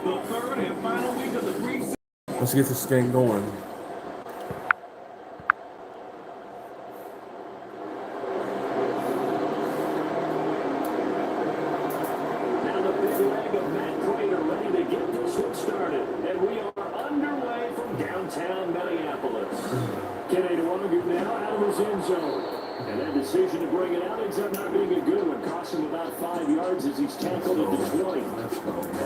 The third and final week of the preseason. Let's get this game going. Now the big leg of Matt Prater ready to get this one started. And we are underway from downtown Minneapolis. Kenny Nwagu now out of his end zone. And that decision to bring it out ends up not being a good one. Cost him about 5 yards as he's tackled at the 20.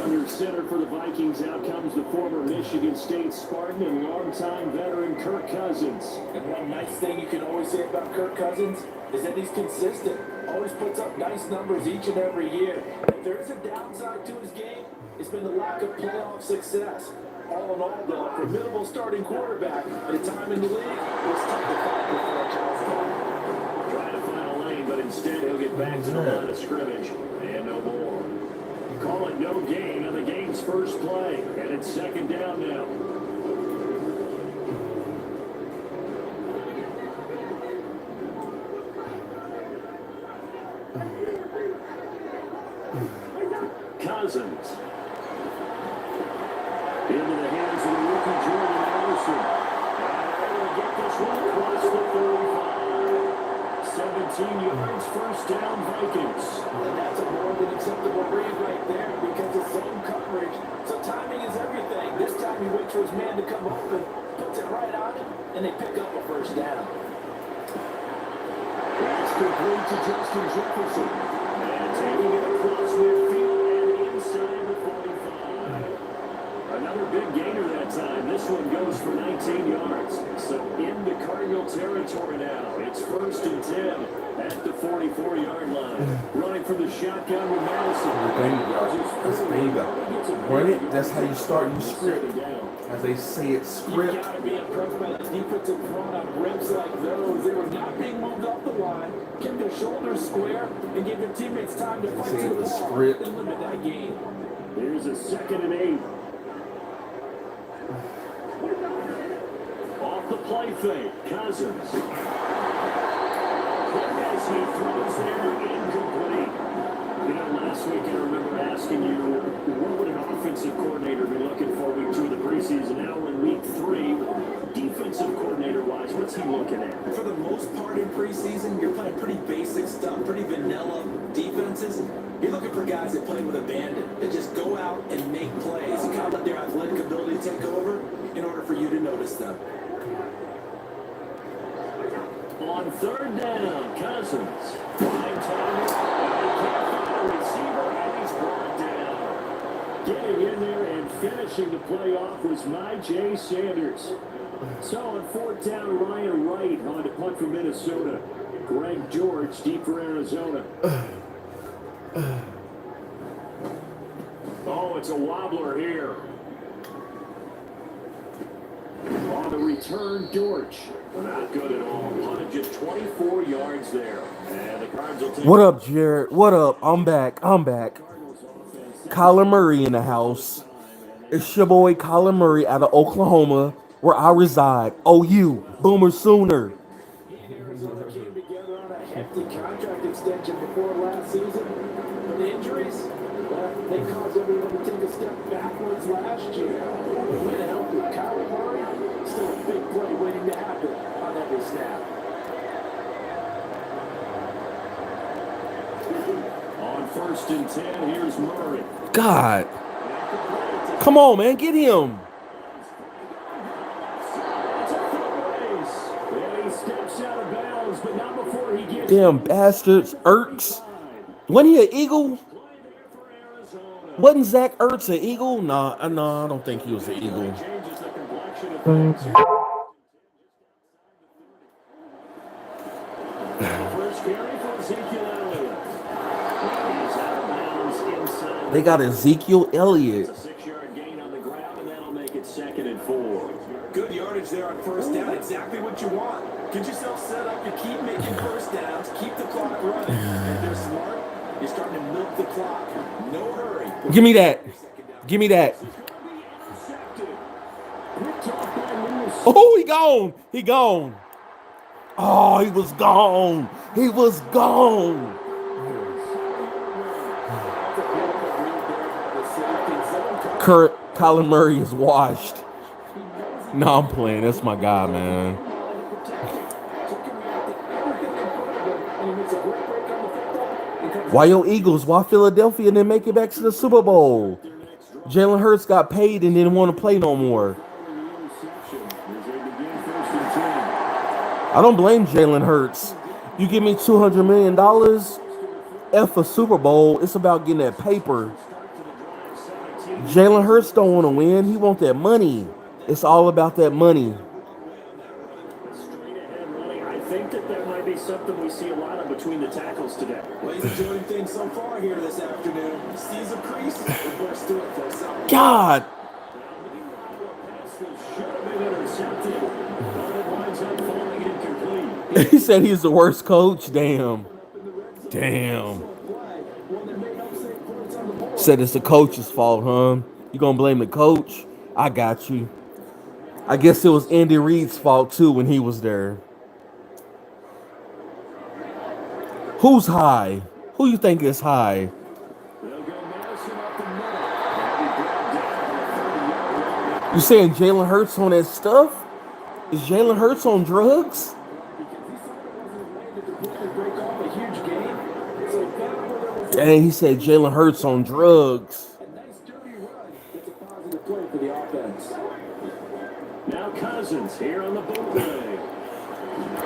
Under center for the Vikings, out comes the former Michigan State Spartan and longtime veteran Kirk Cousins. And one nice thing you can always say about Kirk Cousins is that he's consistent. Always puts up nice numbers each and every year. If there is a downside to his game, it's been the lack of playoff success. All in all, though, a formidable starting quarterback at a time in the league, it's tough to fight before Charles Ball. Trying to find a lane, but instead he'll get back to the line of scrimmage. And no more. Call it no gain on the game's first play. And it's second down now. Cousins. Into the hands of the rookie Jordan Anderson. And able to get this one across the 35. 17 yards, first down, Vikings. And that's a more than acceptable read right there because of zone coverage. So timing is everything. This time he waits for his man to come open, puts it right on him, and they pick up a first down. That's complete to Justin Jefferson. And taking it across midfield and inside the 45. Another big gainer that time. This one goes for 19 yards. So into Cardinal territory now. It's first and 10 at the 44-yard line. Running from the shotgun with Madison. There you go. Run it. That's how you start your script. As they say it, You've script. got to be impressed by the defensive front on rips like those. They were not being moved off the line. Kept their shoulders square and gave their teammates time to fight to the ball script. and limit that game. Here's a 2nd and 8. Off the play fake, Cousins. As he throws there, incomplete. You know, last week I remember asking you, what would an offensive coordinator be looking for week 2 of the preseason? Now we're in week 3. Defensive coordinator-wise, what's he looking at? For the most part in preseason, you're playing pretty basic stuff, pretty vanilla defenses. You're looking for guys that play with abandon, that just go out and make plays. You kind of let their athletic ability take over in order for you to notice them. On 3rd down, Cousins. Fine timing. He can't find a receiver, and he's brought down. Getting in there and finishing the play off was J. Sanders. So on 4th down, Ryan Wright on to punt for Minnesota. Greg George deep for Arizona. Oh, it's a wobbler here. On the return, George. Not good at all. Punted just 24 yards there. And the Cards will take. What up, Jared? What up? I'm back. Kyler Murray in the house. It's your boy Kyler Murray out of Oklahoma, where I reside. OU, Boomer Sooner. Arizona came together on a hefty contract extension before last season. But the injuries, they caused everyone to take a step backwards last year. Way to help with Kyler Murray. Still a big play waiting to happen on every snap. On 1st and 10, here's Murray. God. Come on, man. Get him. And he steps out of bounds, but not before he gets. Damn bastards. Ertz. Wasn't he an Eagle? Wasn't Zach Ertz an Eagle? Nah, I don't think he was an Eagle. They got Ezekiel Elliott. It's a 6-yard gain on the ground, and that'll make it 2nd and 4. Good yardage there on 1st down. Exactly what you want. Get yourself set up. You keep making 1st downs. Keep the clock running. And they're smart. You're starting to milk the clock. No hurry. Give me that. Give me that. Oh, he gone. He gone. Oh, he was gone. He was gone. Kyler Murray is washed. No, I'm playing. That's my guy, man. Why your Eagles? Why Philadelphia didn't make it back to the Super Bowl? Jalen Hurts got paid and didn't want to play no more. I don't blame Jalen Hurts. You give me $200 million, F a Super Bowl, it's about getting that paper. Jalen Hurts don't want to win. He want that money. It's all about that money. I think that might be something we see a lot of between the tackles today. Well, he's enjoying things so far here this afternoon. Sees a crease and bursts to it for a solid. God. He said he's the worst coach. Damn. Said it's the coach's fault, huh? You gonna blame the coach? I got you. I guess it was Andy Reid's fault too when he was there. Who's high? Who you think is high? You saying Jalen Hurts on that stuff? Is Jalen Hurts on drugs? Dang, he said Jalen Hurts on drugs. Now Cousins here on the bootleg.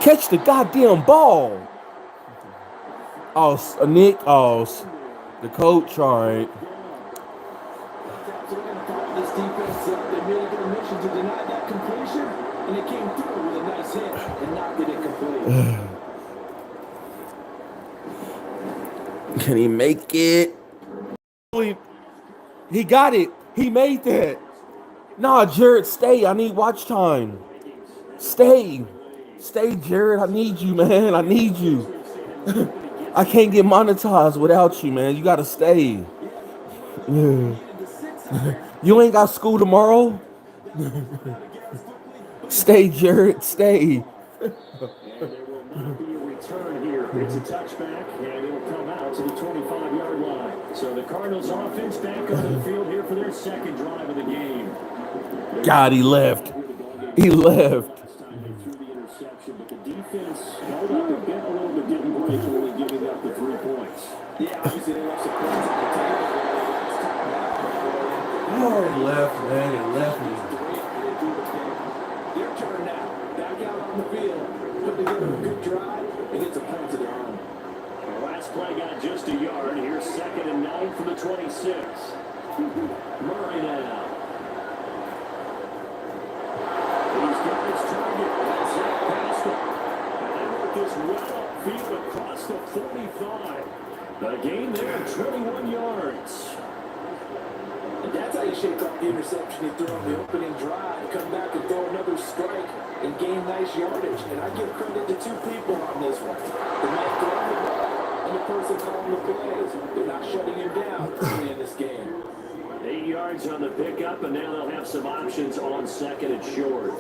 Catch the goddamn ball. Oh, Nick. Oh, the coach. All right. This defense, they really did a mission to deny that completion, and it came through with a nice hit and knocked it incomplete. Can he make it? He got it. He made that. Nah, Jared, stay. I need watch time. Stay. Stay, Jared. I need you, man. I need you. I can't get monetized without you, man. You gotta stay. You ain't got school tomorrow? Stay, Jared. Stay. Return here. It's a touchback, and it'll come out to the 25-yard line. So the Cardinals offense back on the field here for their second drive of the game. God, he left. He left. But the defense held up a bit, a little bit, didn't break, only giving up the 3 points. Yeah, obviously they left some points on the table. Oh, he left, man. He left me. Their turn now. Back out on the field. Put together a good drive and gets a point to their own. The last play got just a yard. Here's 2nd and 9 from the 26. Murray now. He's got his target. That's it past him. And with this well upfield across the 45. The gain there, 21 yards. And that's how you shake up the interception he threw on the opening drive. Come back and throw another strike and gain nice yardage. And I give credit to two people on this one. The man throwing the ball and the person calling the plays. They're not shutting him down early in this game. 8 yards on the pickup, and now they'll have some options on 2nd and short.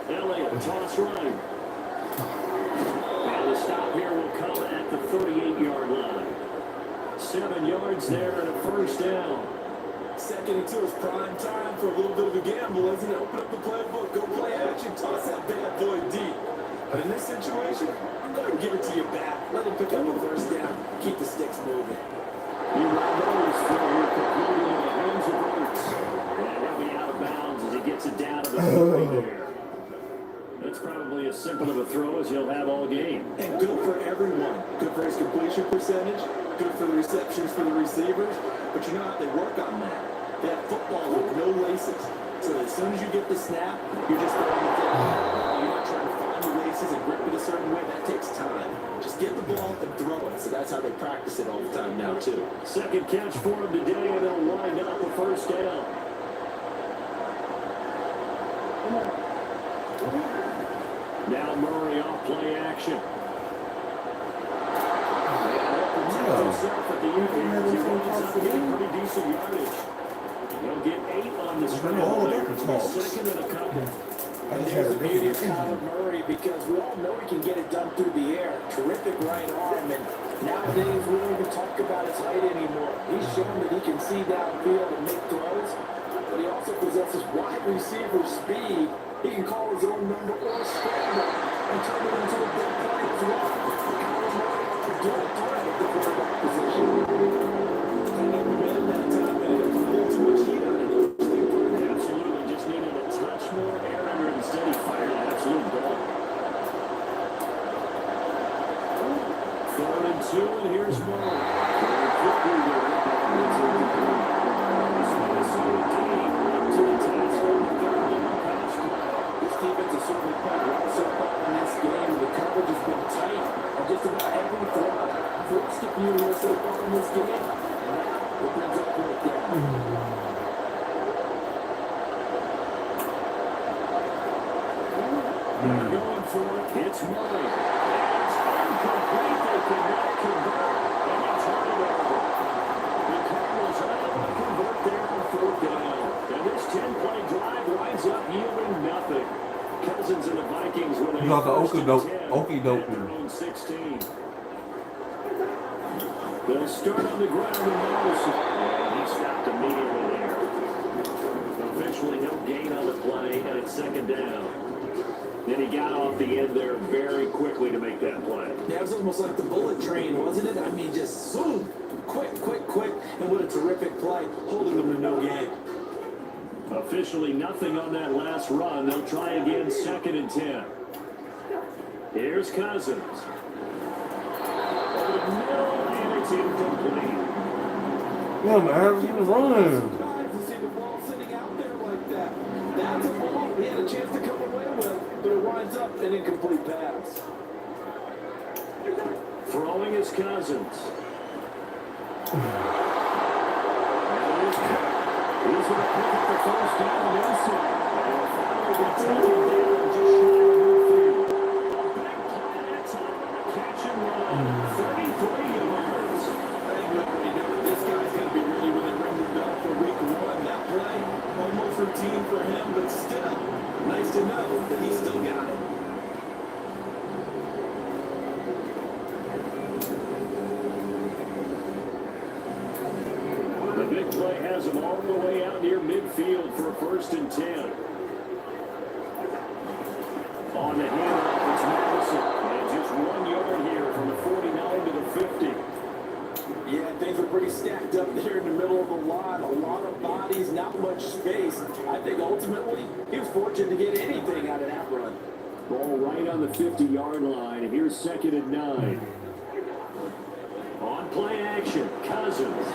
Elliott, toss right. And the stop here will come at the 38-yard line. 7 yards there and a first down. 2nd and 2 is prime time for a little bit of a gamble, isn't it? Open up the playbook, go play action, toss that bad boy deep. But in this situation, I'm going to give it to you back. Let him pick up the first down. Keep the sticks moving. He those through completely in the hands of Roots. And he'll be out of bounds as he gets it down to the 40 there. That's probably as simple of a throw as he'll have all game. And good for everyone. Good for his completion percentage. Good for the receptions for the receivers. But you know how they work on that. They have football with no laces. So as soon as you get the snap, you're just throwing the thing. You're not trying to find the laces and grip it a certain way. That takes time. Just get the ball and throw it. So that's how they practice it all the time now, too. Second catch for him today, and they'll wind up a first down. Now Murray off play action. Himself at the end. He winds up getting pretty decent yardage. He'll get 8 on the scramble there. 2nd and a couple. And there's the beauty of Kyler Murray because we all know he can get it done through the air. Terrific right arm. And nowadays, we don't even talk about his height anymore. He's shown that he can see downfield and make throws. But he also possesses wide receiver speed. He can call his own number or scramble and turn it into a big play as well. Kyler Murray is a dual threat at the quarterback position. And every minute that time, and there's a little too much heat on it. Absolutely, just needed a touch more air under it. Instead, he fired an absolute ball. 4 and 2, and here's Murray. Very quickly, they're right back into the game. This Minnesota team up to the task on the third down pass play. This defense has certainly played well so far in this game. The coverage has been tight on just about every throw. Forced a few here so far in this game. And now it brings up right there. They're going for it. It's Murray. It's incomplete. They cannot convert. And they turn it over. The Cardinals are able to convert there on 4th down. And this 10-play drive winds up yielding nothing. Cousins and the Vikings with a You got the first and 10 okey doke. at their own 16. They'll start on the ground in Madison. And he stopped immediately there. Eventually no gain on the play, and it's 2nd down. Then he got off the end there very quickly to make that play. Yeah, it was almost like the bullet train, wasn't it? I mean, just zoom, quick, and what a terrific play, holding them to no gain. Officially nothing on that last run. They'll try again, 2nd and 10. Here's Cousins. Over the middle, and it's incomplete. Yeah, man, he was running. Surprised to see the ball sitting out there like that. That's a ball he had a chance to come away with, but it winds up an incomplete pass. Throwing is Cousins. He's going to pick up the first down inside. And he'll finally be taken down just shy of midfield. A big play that time. Catch and run. 33 yards. I think we already know that this guy's going to be really within ring the bell for week 1. That play, almost routine for him, but still, nice to know that he's still got it. The big play has him all the way out near midfield for a 1st and 10. On the handoff, it's Madison. And just 1 yard here from the 49 to the 50. Yeah, things are pretty stacked up there in the middle of the line. A lot of bodies, not much space. I think ultimately he was fortunate to get anything out of that run. Ball right on the 50-yard line. And here's 2nd and 9. On play action, Cousins.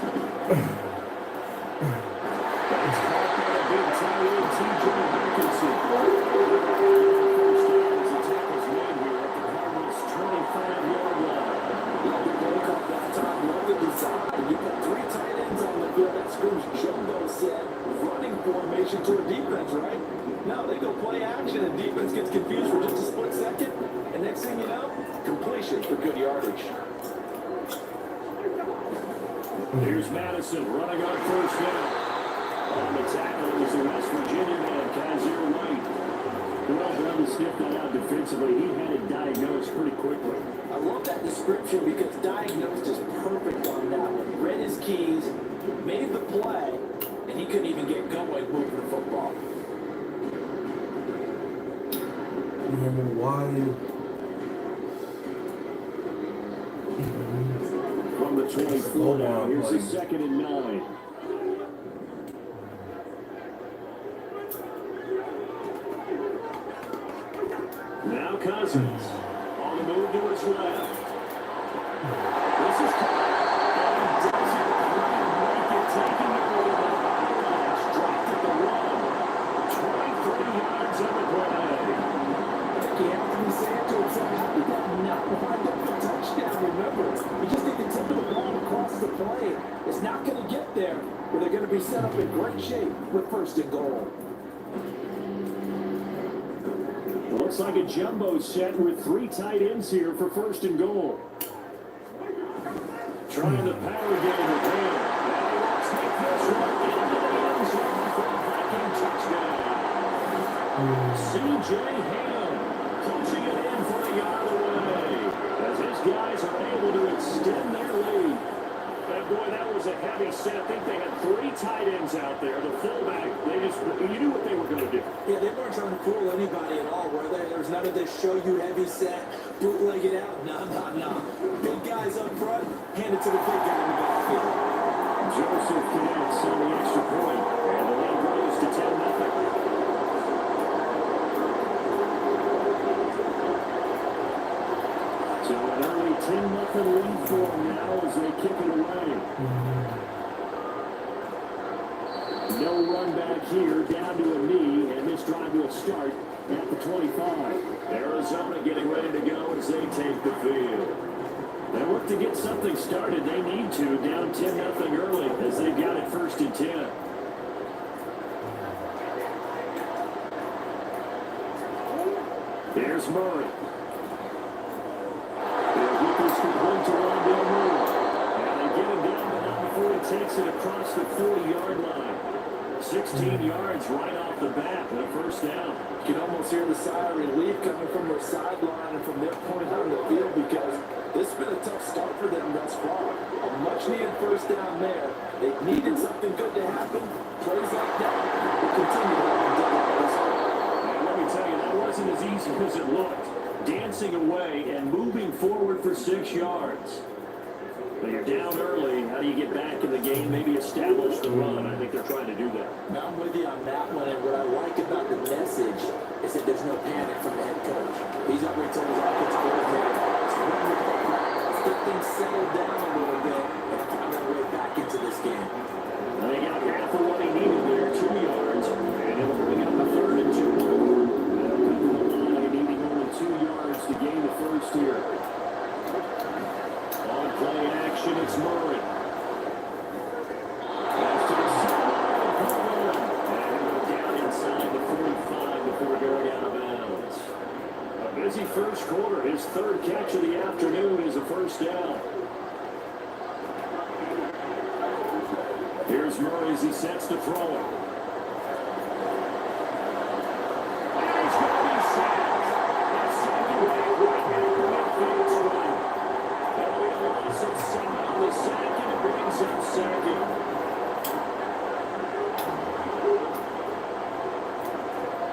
That's caught by a big tight end, T.J. Hawkinson. First down as the tackle's made here at the Cardinals' 25-yard line. Yeah, the play call that time, love the design. You got 3 tight ends on the field. That screams jumbo set, running formation to a defense, right? No, they go play action and defense gets confused for just a split second. And next thing you know, completion for good yardage. Here's Madison running on 1st down. On the tackle is the West Virginia man, Kazir White. Well done to sniff that out defensively. He had it diagnosed pretty quickly. I love that description because diagnosed is perfect on that one. Read his keys, made the play, and he couldn't even get going moving the football. Why? From the 24 now, here's the 2nd and 9. Now Cousins on the move to his left. This is caught. And does it make it, taking it over the line. It's dropped at the 1. 23 yards on the play. I think he had to be saying to himself, how did that not wind up the touchdown? Remember, you just need to tip the ball across the plane. It's not going to get there, but they're going to be set up in great shape with 1st and goal. Looks like a jumbo set with 3 tight ends here for 1st and goal. Trying the power game with him. And he wants to take this one into the end zone for a Viking touchdown. C.J. Ham punching it in for a yard away as his guys are able to extend their lead. And boy, that was a heavy set. I think they had 3 tight ends out there. The fullback, you knew what they were going to do. Yeah, they weren't trying to fool anybody at all, were they? There was none of this show you heavy set, bootleg it out. No. Big guys up front, hand it to the big guy in the backfield. Joseph connects on the extra point, and the lead grows to 10-0. So an early 10-0 lead for them now as they kick it away. No run back here, down to a knee, and this drive will start at the 25. Arizona getting ready to go as they take the field. They look to get something started. They need to, down 10-0 early as they've got it 1st and 10. Here's Murray. And they get him down, but not before he takes it across the 40-yard line. 16 yards right off the bat, the 1st down. You can almost hear the sigh of relief coming from their sideline and from their point on the field because this has been a tough start for them thus far. A much-needed 1st down there. They needed something good to happen. Plays like that will continue to happen. And let me tell you, that wasn't as easy as it looked. Dancing away and moving forward for 6 yards. But you're down early. How do you get back in the game? Maybe establish the run. I think they're trying to do that. Now I'm with you on that one, and what I like about the message is that there's no panic from the head coach. He's already told his offensive coordinator, get things settled down a little bit and find their way back into this game. They got half of what he needed there, 2 yards, and it'll bring up a 3rd and 2. They'll come to the line, needing only 2 yards to gain the 1st here. On play action, it's Murray. Pass to the sideline, and he'll go down inside the 45 before going out of bounds. A busy 1st quarter. His 3rd catch of the afternoon is a 1st down. Here's Murray as he sets to throw it. And he's going to be sacked. That's second away right here in the midfield swing. That'll be a loss of 7 on the sack, and it brings up 2nd.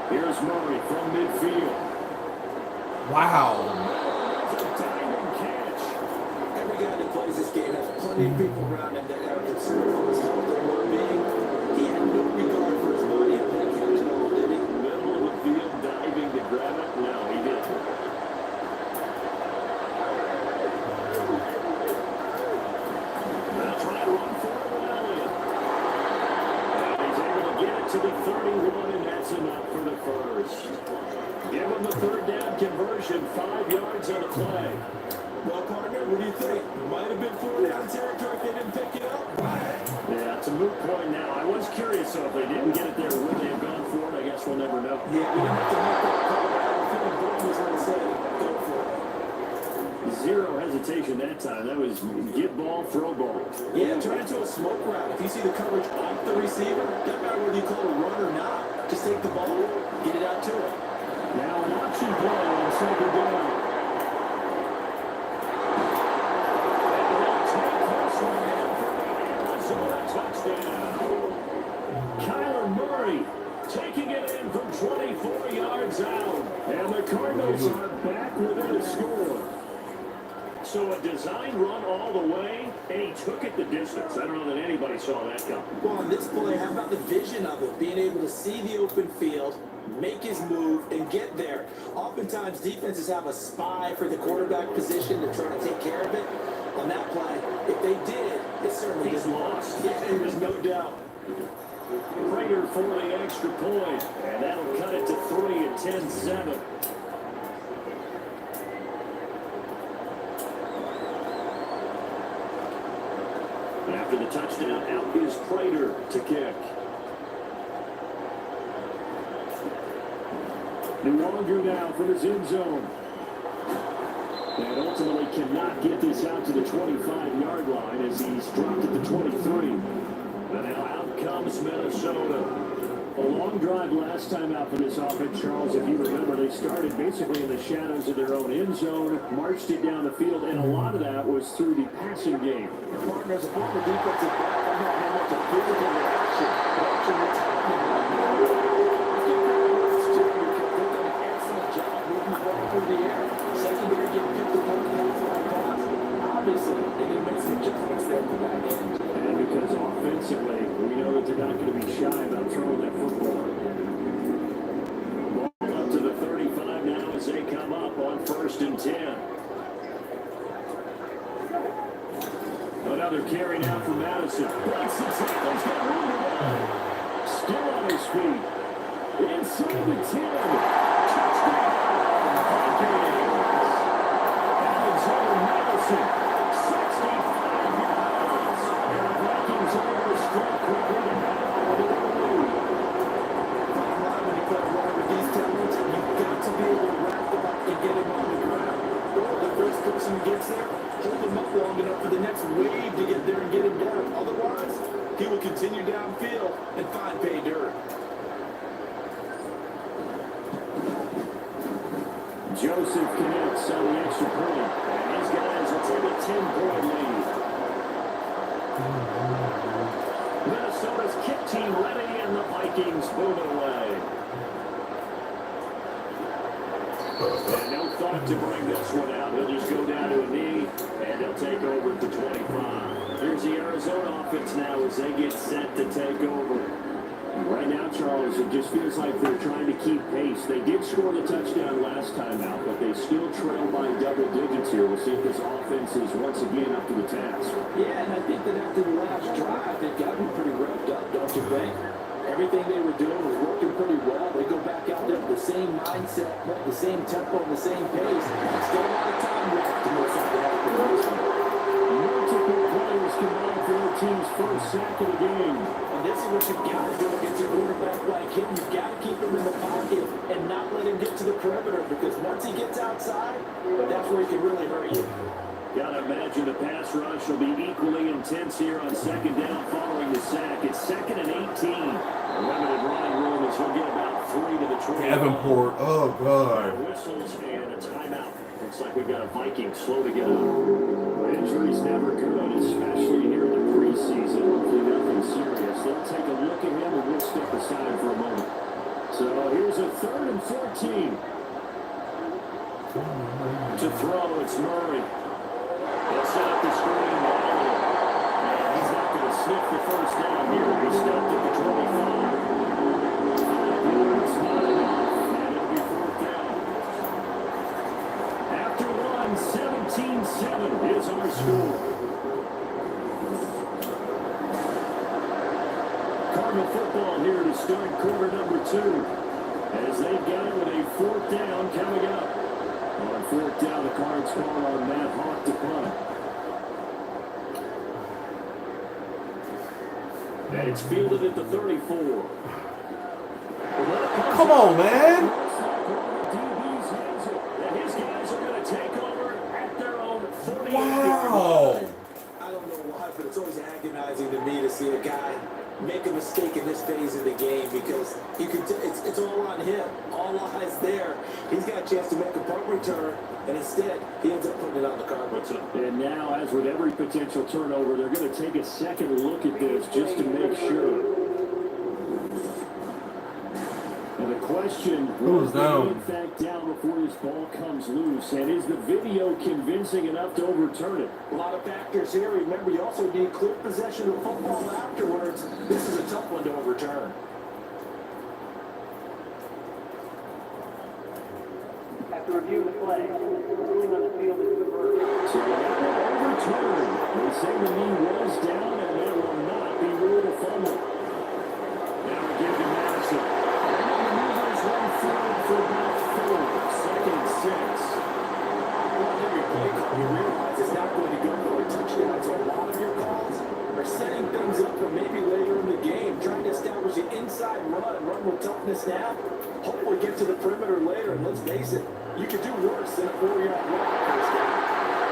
Here's Murray from midfield. Wow. It's a diving catch. Every guy that plays this game has plenty of people around him that are concerned for his health and well-being. He had no regard for his body on that catch at all, did he? Middle of the field, diving to grab it. No, he didn't. Now try to run for it with Elliott. And he's able to get it to the 31, and that's enough for the 1st. Give him the 3rd down conversion, 5 yards on the play. Well, partner, what do you think? Might have been 4 down territory if they didn't pick it up. Yeah, it's a moot point now. I was curious, so if they didn't get it there, would they have gone for it? I guess we'll never know. Yeah, we didn't have to make that call. I feel like Boyd was going to say, go for it. Zero hesitation that time. That was get ball, throw ball. Yeah, turn into a smoke route. If you see the coverage off the receiver, doesn't matter whether you call it a run or not. Just take the ball, get it out to it. Now an option play on 2nd down. Kyler Murray taking it in from 24 yards out. And the Cardinals are back within a score. So a design run all the way, and he took it the distance. I don't know that anybody saw that coming. Well, on this play, how about the vision of it? Being able to see the open field, make his move, and get there. Oftentimes, defenses have a spy for the quarterback position to try to take care of it. On that play, if they did, it certainly He's didn't. lost. Yeah, there's no doubt. Prater for the extra point, and that'll cut it to 3 at 10-7. After the touchdown, out is Prater to kick. Luongo now from his end zone. And ultimately cannot get this out to the 25-yard line as he's dropped at the 23. And now out comes Minnesota. A long drive last time out for this offense, Charles. If you remember, they started basically in the shadows of their own end zone, marched it down the field, and a lot of that was through the passing game. Partners, a former defensive back, I'm not having much a physical reaction. Watching what's happening right now. I think they've done an excellent job moving the ball through the air. Secondary getting picked up on the outside pass. Obviously, they need to make some adjustments there at the back end. And because offensively, we know that they're not going to be shy about throwing that football. Ball up to the 35 now as they come up on 1st and 10. Another carry now for Madison. Breaks the tackles, got room to run. Still on his feet. Inside the 10. Touchdown. Alexander Madison. 65 yards. And the Vikings are able to strike quickly to have all the way. Bottom line, when you play along with these talents, you've got to be able to wrap them up and get him on the ground. Or the first person who gets there, hold him up long enough for the next wave to get there and get him down. Otherwise, he will continue downfield and find pay dirt. Joseph connects on the extra point. And these guys will take a 10-point lead. Minnesota's kick team ready, and the Vikings moving away. And no thought to bring this one out. He'll just go down to a knee, and he'll take over at the 25. Here's the Arizona offense now as they get set to take over. Right now, Charles, it just feels like they're trying to keep pace. They did score the touchdown last time out, but they still trail by double digits here. We'll see if this offense is once again up to the task. Yeah, and I think that after the last drive, they've gotten pretty revved up, don't you think? Everything they were doing was working pretty well. They go back out there with the same mindset, the same tempo, and the same pace. Still a lot of time left to make something happen in this one. Multiple players combined for their team's first sack of the game. And this is what you've got to do against a quarterback like him. You've got to keep him in the pocket and not let him get to the perimeter, because once he gets outside, that's where he can really hurt you. Gotta imagine the pass rush will be equally intense here on 2nd down following the sack. It's 2nd and 18. A limited running room as he'll get about 3 to the 20. Davenport, oh God. Whistles and a timeout. Looks like we've got a Viking slow to get up. Injuries never good, especially here in the preseason. Hopefully nothing serious. They'll take a look at him and we'll step aside for a moment. So here's a 3rd and 14. To throw, it's Murray. They'll set up the screen. And he's not going to sniff the first down here. He's stopped at the 25. 5 yards, not enough. And it'll be 4th down. After one, 17-7 is our score. Cardinal football here to start quarter number 2. As they've got it with a 4th down coming up. On 4th down, the Cards call on Matt Hawk to punt. And it's fielded at the 34. Come on, man. And his guys are going to take over at their own 48. Wow. I don't know why, but it's always agonizing to me to see a guy make a mistake in this phase of the game, because you can it's all on him. All eyes there. He's got a chance to make a punt return, and instead he ends up putting it on the carpet. And now, as with every potential turnover, they're going to take a second look at this just to make sure. And the question, who's down? In fact, down before this ball comes loose, and is the video convincing enough to overturn it? A lot of factors here. Remember, you also need clear possession of football afterwards. This is a tough one to overturn. After review the play, ruling on the field is reversed. So that will overturn. They say the knee was down, and that will not be ruled a fumble. Now we give to Madison. And the maneuvers run forward for about 4. 2nd and 6. Well, every play call, you realize it's not going to go for a touchdown. So a lot of your calls are setting things up for maybe later in the game, trying to establish an inside run and run with toughness now. Hopefully get to the perimeter later, and let's face it, you could do worse than a 4-yard run first down.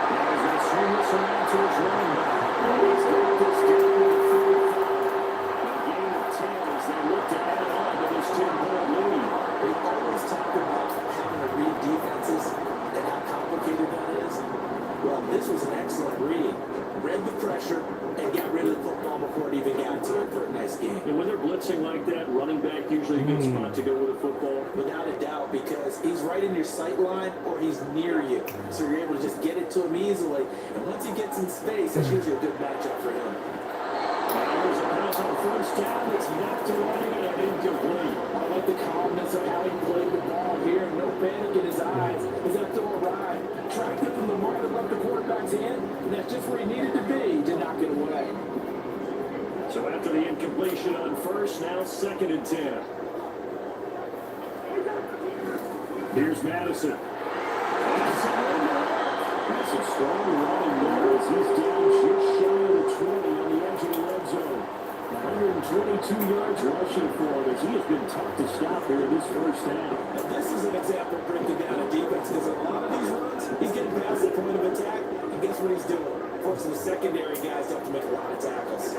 Now he's going to swing this around to his running back. He's got this down to the 45. A gain of 10 as they look to add on to applied the pressure and got rid of the football before it even got to him for a nice game. And when they're blitzing like that, running back usually a good spot to go with the football. Without a doubt, because he's right in your sight line or he's near you. So you're able to just get it to him easily. And once he gets in space, that's usually a good matchup for him. There's a pass on first down. It's knocked away and incomplete. I like the calmness of how he played the ball here. No panic in his eyes. He's up to a ride. Tracked it from the mark that left the quarterback's hand. And that's just where he needed to be to knock it away. So after the incompletion on first, now 2nd and 10. Here's Madison. That's a strong running there as he's down just shy of the 20 on the edge of the red zone. 122 yards rushing for him as he has been tough to stop here in this first half. Now this is an example of breaking down a defense because a lot of these runs, he's getting past the point of attack, and guess what he's doing? Forcing the secondary guys up to make a lot of tackles.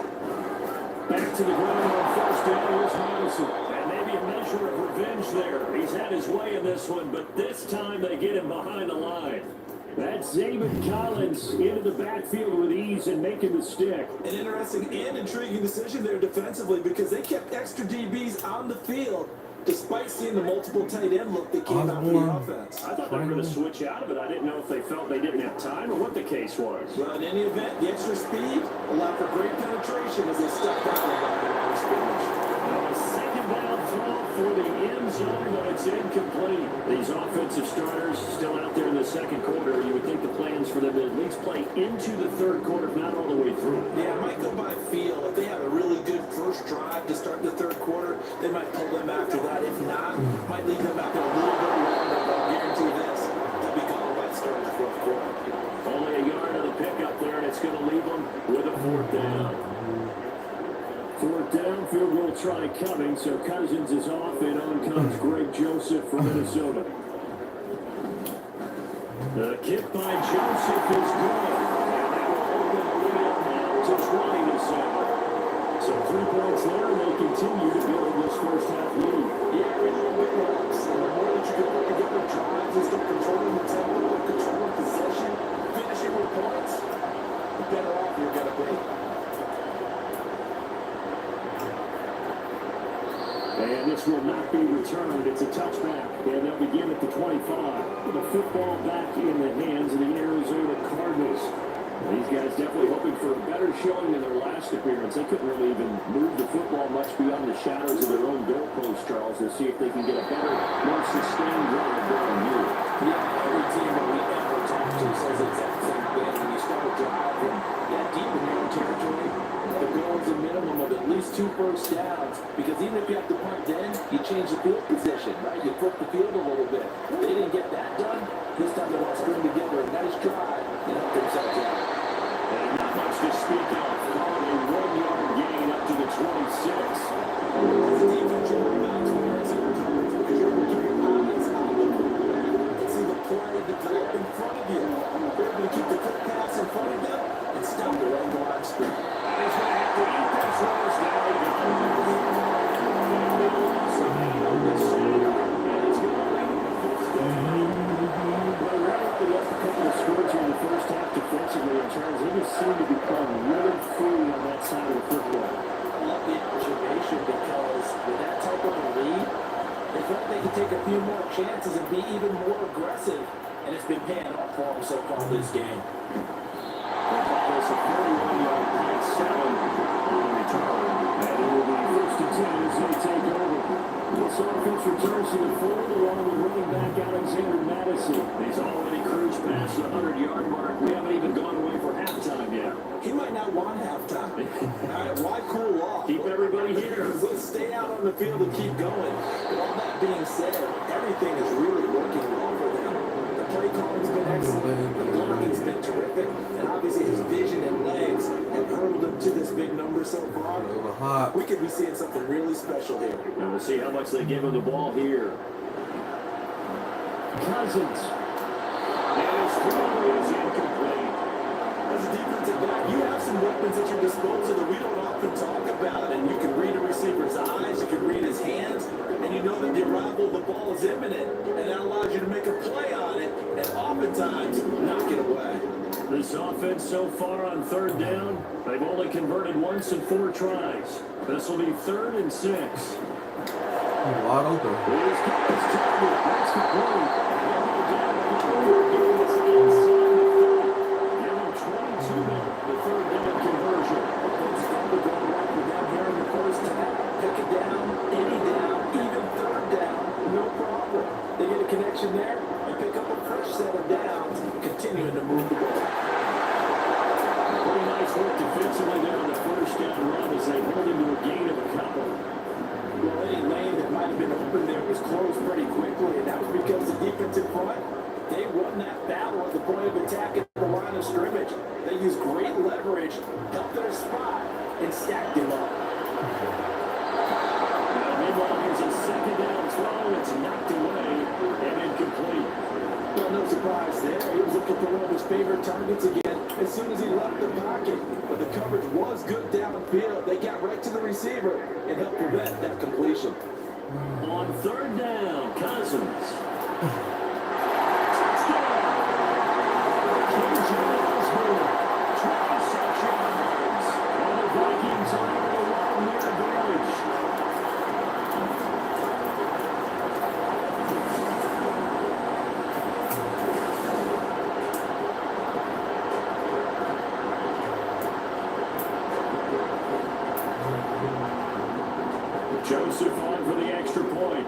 Back to the ground on first down. Here's Madison. And maybe a measure of revenge there. He's had his way in this one, but this time they get him behind the line. That's Zaven Collins into the backfield with ease and making the stick. An interesting and intriguing decision there defensively because they kept extra DBs on the field despite seeing the multiple tight end look that came out for the offense. I thought they were going to switch out of it. I didn't know if they felt they didn't have time or what the case was. Well, in any event, the extra speed allowed for great penetration as they stuck that one by the line of scrimmage. A second down throw for the end zone, but it's incomplete. These offensive starters still out there in the second quarter. You would think the plans for them to at least play into the third quarter, if not all the way through. Yeah, it might go by feel. If they have a really good first drive to start the third quarter, they might pull them after that. If not, might leave them out there a little bit longer, but I'll guarantee this. They'll be calling by the start of the fourth quarter. Only a yard of the pickup there, and it's going to leave them with a 4th down. 4th down, field goal try coming, so Cousins is off, and on comes Greg Joseph from Minnesota. The kick by Joseph is good, and that will open the lead now to 20-7. So 3 points there, and they continue to build this first half lead. Yeah, every little bit helps, and the more that you can put together drives and start controlling the tempo, controlling possession, finishing with points, the better off you're going to be. And this will not be returned. It's a touchback. And they'll begin at the 25. The football back in the hands of the Arizona Cardinals. These guys definitely hoping for a better showing than their last appearance. They couldn't really even move the football much beyond the shadows of their own goalpost, Charles, to see if they can get a better, more sustained drive during the year. Yeah, every team that we ever talk to says the exact same thing. When you start a drive from that deep in your own territory, the goal is a minimum of at least 2 first downs. Because even if you have to punt then, you change the field position, right? You flip the field a little bit. They didn't get that done. This time they want to string together a nice drive and help themselves out. And not much to speak of. Calling a 1-yard gain up to the 26. As a defense, you're rebounds for us here, because you're able to keep your eyes on the quarterback and see the play develop in front of you. You're able to keep the quick pass in front of them and stop the run line sprint. And he's going to have to eat this rush now. So they know this center, and it's going to lead to 5th down. Well, right after the last couple of scores here in the first half defensively, in Charles, they just seem to become really free on that side of the football. I love the observation because with that type of a lead, they felt they could take a few more chances and be even more aggressive. And it's been paying off for them so far this game. There's a 41-yard pass, 7 on the return. And it will be 1st and 10 as they take over. This offense returns to the fold along with running back Alexander Madison. He's already cruised past the 100-yard mark. We haven't even gone away for halftime yet. He might not want halftime. All right, why cool off? Keep everybody here. Let's stay out on the field and keep going. But all that being said, everything is really working well for them. The play calling's been excellent. The blocking's been terrific. And obviously his vision and legs have hurled him to this big number so far. We could be seeing something really special here. And we'll see how much they give him the ball here. Cousins. And his throw is incomplete. As a defensive back, you have some weapons at your disposal that we don't often talk about. And you can read a receiver's eyes, you can read his hands, and you know that the arrival of the ball is imminent. And that allows you to make a play on it, and oftentimes knock it away. This offense so far on third down, they've only converted once in 4 tries. This will be 3rd and 6. Wide open. Here's Thomas Taylor. That's complete. Give him 22 now, the 3rd down conversion. It's probably going right with that here in the first half. Pick it down, any down, even 3rd down, no problem. They get a connection there and pick up a fresh set of downs, continuing to move the ball. Pretty nice work defensively there on the first down run as they hold him to a gain of a couple. Well, any lane that might have been open there was closed pretty quickly, and that was because the defense in front, they won that battle at the point of attack at the line of scrimmage. They used great leverage, helped their spot, and stacked him up. Meanwhile, here's a 2nd down throw. It's knocked away and incomplete. Well, no surprise there. He was looking for one of his favorite targets again as soon as he left the pocket. But the coverage was good downfield. They got right to the receiver and helped prevent that completion. On 3rd down, Cousins. Joseph on for the extra point.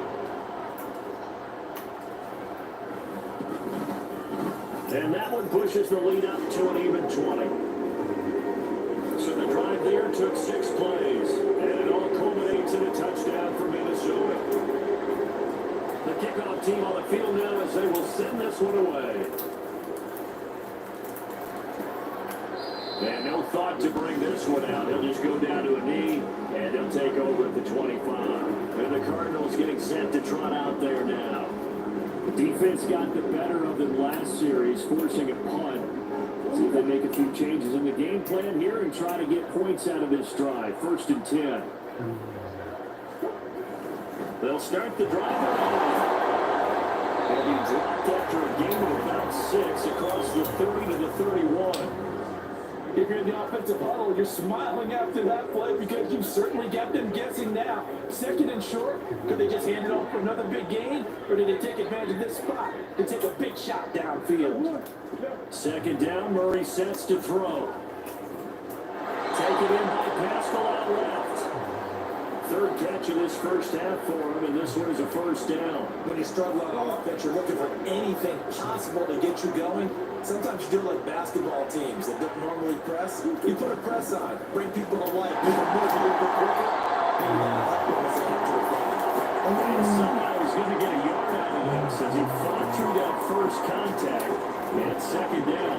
And that one pushes the lead up to an even 20. So the drive there took 6 plays, and it all culminates in a touchdown for Minnesota. The kickoff team on the field now as they will send this one away. And no thought to bring this one out. He'll just go down to a knee, and he'll take over at the 25. And the Cardinals getting set to trot out there now. The defense got the better of them last series, forcing a punt. See if they make a few changes in the game plan here and try to get points out of this drive. 1st and 10. They'll start the drive off. They'll be dropped after a gain of about 6 across the 30 to the 31. If you're in the offensive huddle, you're smiling after that play because you've certainly got them guessing now. 2nd and short, could they just hand it off for another big gain? Or did they take advantage of this spot to take a big shot downfield? 2nd down, Murray sets to throw. Taken in by Pascal out left. 3rd catch of this first half for him, and this one is a 1st down. When you struggle on offense, you're looking for anything possible to get you going. Sometimes you do like basketball teams that don't normally press. You put a press on, bring people to life, make them move a little bit quicker. Somehow he's going to get a yard out of this as he fought through that first contact. And 2nd down.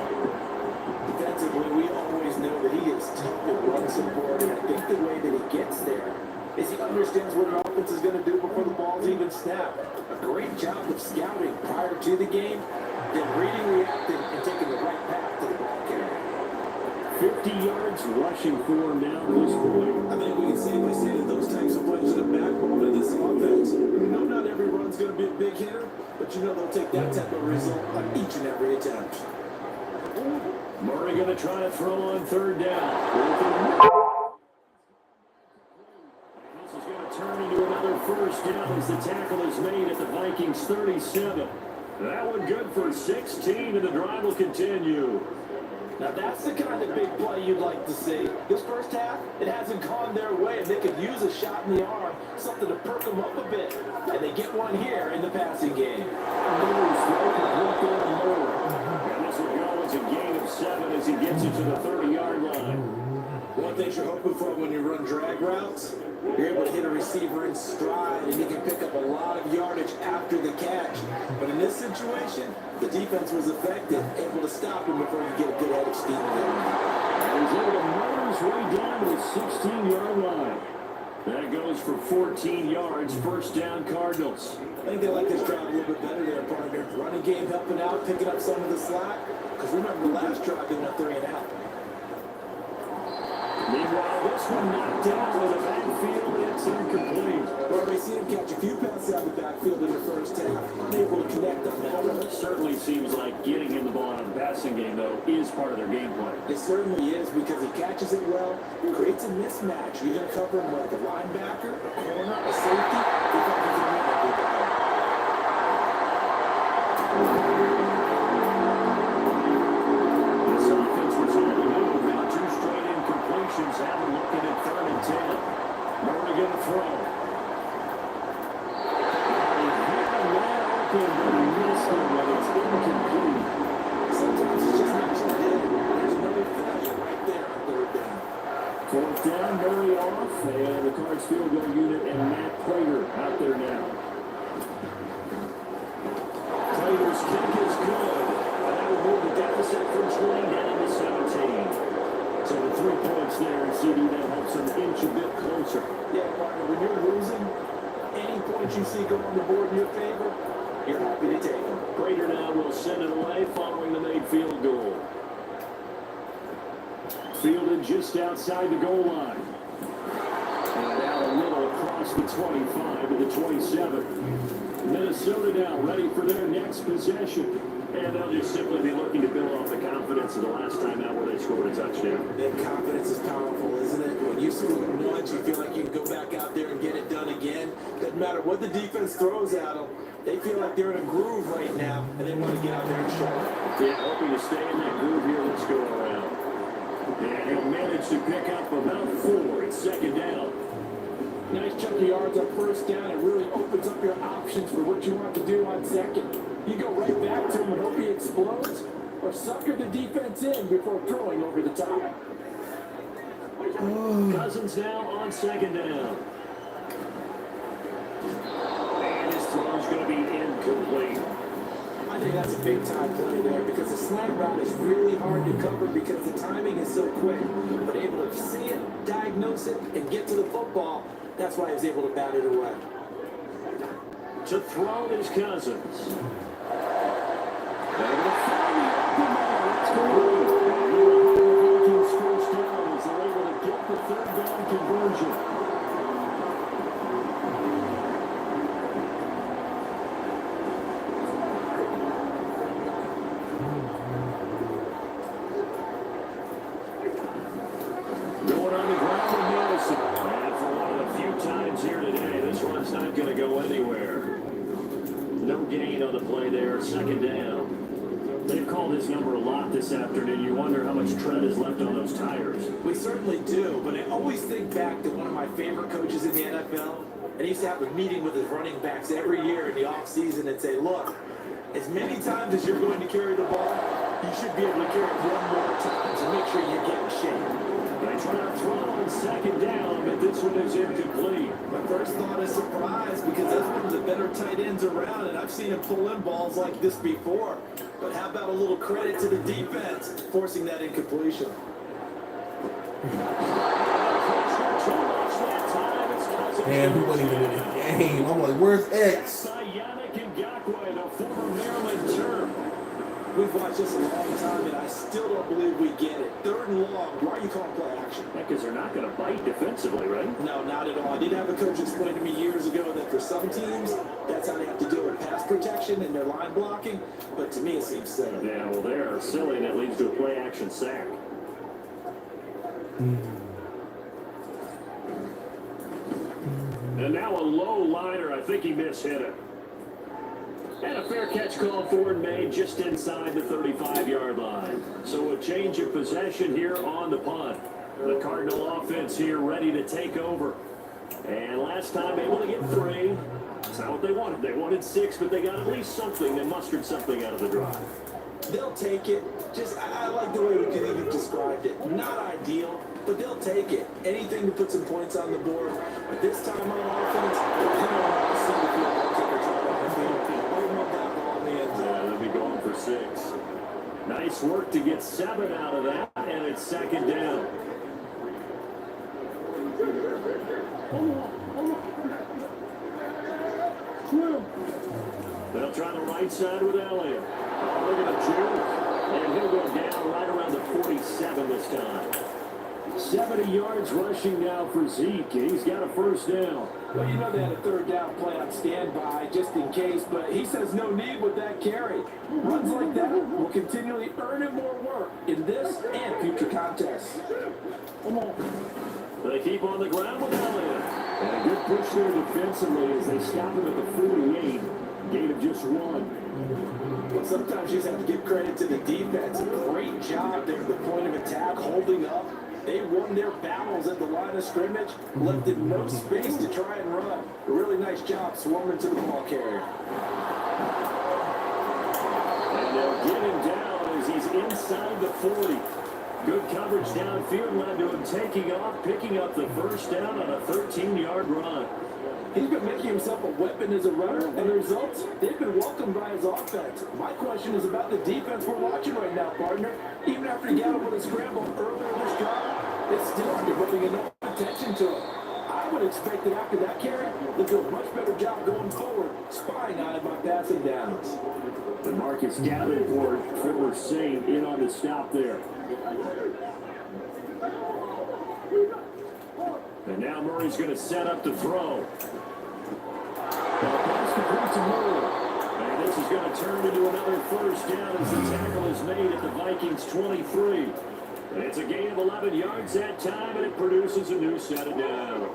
Defensively, we always know that he is tough with run support, and I think the way that he gets there is he understands what an offense is going to do before the ball's even snapped. A great job of scouting prior to the game, then reading, reacting, and taking the right path to the ball carrier. 50 yards rushing for him now at this point. I think we can safely say that those types of plays are the backbone of this offense. You know not every run's going to be a big hitter, but you know they'll take that type of result on each and every attempt. Murray going to try to throw on 3rd down. This is going to turn into another 1st down as the tackle is made at the Vikings 37. That one good for 16, and the drive will continue. Now that's the kind of big play you'd like to see. This first half, it hasn't gone their way, and they could use a shot in the arm, something to perk them up a bit. And they get one here in the passing game. And this will go as a gain of 7 as he gets it to the 30-yard line. One thing you're hoping for when you run drag routes, you're able to hit a receiver in stride, and he can pick up a lot of yardage after the catch. But in this situation, the defense was effective, able to stop him before you get a good head of steam there. And he's able to motor his way down to the 16-yard line. That goes for 14 yards, 1st down Cardinals. I think they like this drive a little bit better there, partner. Running game helping out, picking up some of the slack. Because remember, the last drive they went 3 and out. Meanwhile, this one knocked down with a backfield. It's It's incomplete. Well, they see him catch a few passes out of the backfield in the first half, unable to connect on that one. It certainly seems like getting him the ball in a passing game, though, is part of their game plan. It certainly is because he catches it well, creates a mismatch. You're going to cover him like a linebacker, a corner, a safety. They think he can win everybody. This offense was on the move. Now 2 straight incompletions. Have them looking at 3rd and 10. Murray going to throw. He hit the man open, but he missed him when it's incomplete. Sometimes it's just not your head. There's another failure right there on 3rd down. 4th down, Murray off, and the Cards field goal unit and Matt Prater out there now. Prater's kick is good, and that will move the deficit from 20 down to 17. So the 3 points there, and CD that helps them inch a bit closer. Yeah, partner, when you're losing, any points you see go on the board in your favor, you're happy to take them. Prater now will send it away following the made field goal. Fielded just outside the goal line. And out a little across the 25 to the 27. Minnesota now ready for their next possession. And they'll just simply be looking to build off the confidence of the last time out where they scored a touchdown. That confidence is powerful, isn't it? When you score once, you feel like you can go back out there and get it done again. Doesn't matter what the defense throws at them. They feel like they're in a groove right now, and they want to get out there and show it. Yeah, hoping to stay in that groove here. Let's go around. And he'll manage to pick up about 4. It's 2nd down. Nice chunk of yards on 1st down. It really opens up your options for what you want to do on 2nd. You go right back to him and hope he explodes, or sucker the defense in before throwing over the top. Cousins now on 2nd down. And his throw's going to be incomplete. I think that's a big time play there because the slant route is really hard to cover because the timing is so quick. But able to see it, diagnose it, and get to the football, that's why he was able to bat it away. To throw is Cousins. They're going to find the open man. That's complete. The Vikings first down as they're able to get the 3rd down conversion. Going on the ground with Madison. And for one of the few times here today, this one's not going to go anywhere. No gain on the play there, 2nd down. They've called his number a lot this afternoon. You wonder how much tread is left on those tires. We certainly do, but I always think back to one of my favorite coaches in the NFL, and he used to have a meeting with his running backs every year in the offseason and say, look, as many times as you're going to carry the ball, you should be able to carry it one more time to make sure you get in shape. They try to throw on 2nd down, but this one is incomplete. My first thought is surprise because that's one of the better tight ends around, and I've seen him pull in balls like this before. But how about a little credit to the defense forcing that incompletion? Damn, he wasn't even in the game. I'm like, where's X? We've watched this a long time, and I still don't believe we get it. 3rd and long. Why are you calling play action? Because they're not going to bite defensively, right? No, not at all. I did have a coach explain to me years ago that for some teams, that's how they have to deal with pass protection and their line blocking. But to me, it seems silly. Yeah, well, they're silly, and it leads to a play-action sack. And now a low liner. I think he mishit it. And a fair catch call for and made just inside the 35-yard line. So a change of possession here on the punt. The Cardinal offense here ready to take over. And last time able to get 3. That's not what they wanted. They wanted 6, but they got at least something. They mustered something out of the drive. They'll take it. I like the way you described it. Not ideal, but they'll take it. Anything to put some points on the board. But this time on offense, depending on how the single field goal kicker tried on the field, I don't want that ball in the end zone. They'll be going for 6. Nice work to get 7 out of that, and it's 2nd down. They'll try the right side with Elliott. Oh, look at the juke. And he'll go down right around the 47 this time. 70 yards rushing now for Zeke. He's got a first down. Well, you know they had a third down play on standby just in case, but he says no need with that carry. Runs like that will continually earn him more work in this and future contests. Come on. They keep on the ground with Elliott. And a good push there defensively as they stop him at the 48. Gain of just 1. But sometimes you just have to give credit to the defense. Great job there at the point of attack, holding up. They won their battles at the line of scrimmage, left in no space to try and run. A really nice job swarming to the ball carrier. And they'll get him down as he's inside the 40. Good coverage downfield led to him taking off, picking up the first down on a 13-yard run. He's been making himself a weapon as a runner, and the results, they've been welcomed by his offense. My question is about the defense we're watching right now, partner. Even after he got over the scramble earlier this drive, they still aren't devoting enough attention to him. I would expect that after that carry, they'll do a much better job going forward, spying on him by passing downs. And Marcus Davenport for Saint in on the stop there. And now Murray's going to set up to throw. Pass complete to Murray. And this is going to turn into another first down as the tackle is made at the Vikings 23. And it's a gain of 11 yards that time, and it produces a new set of downs.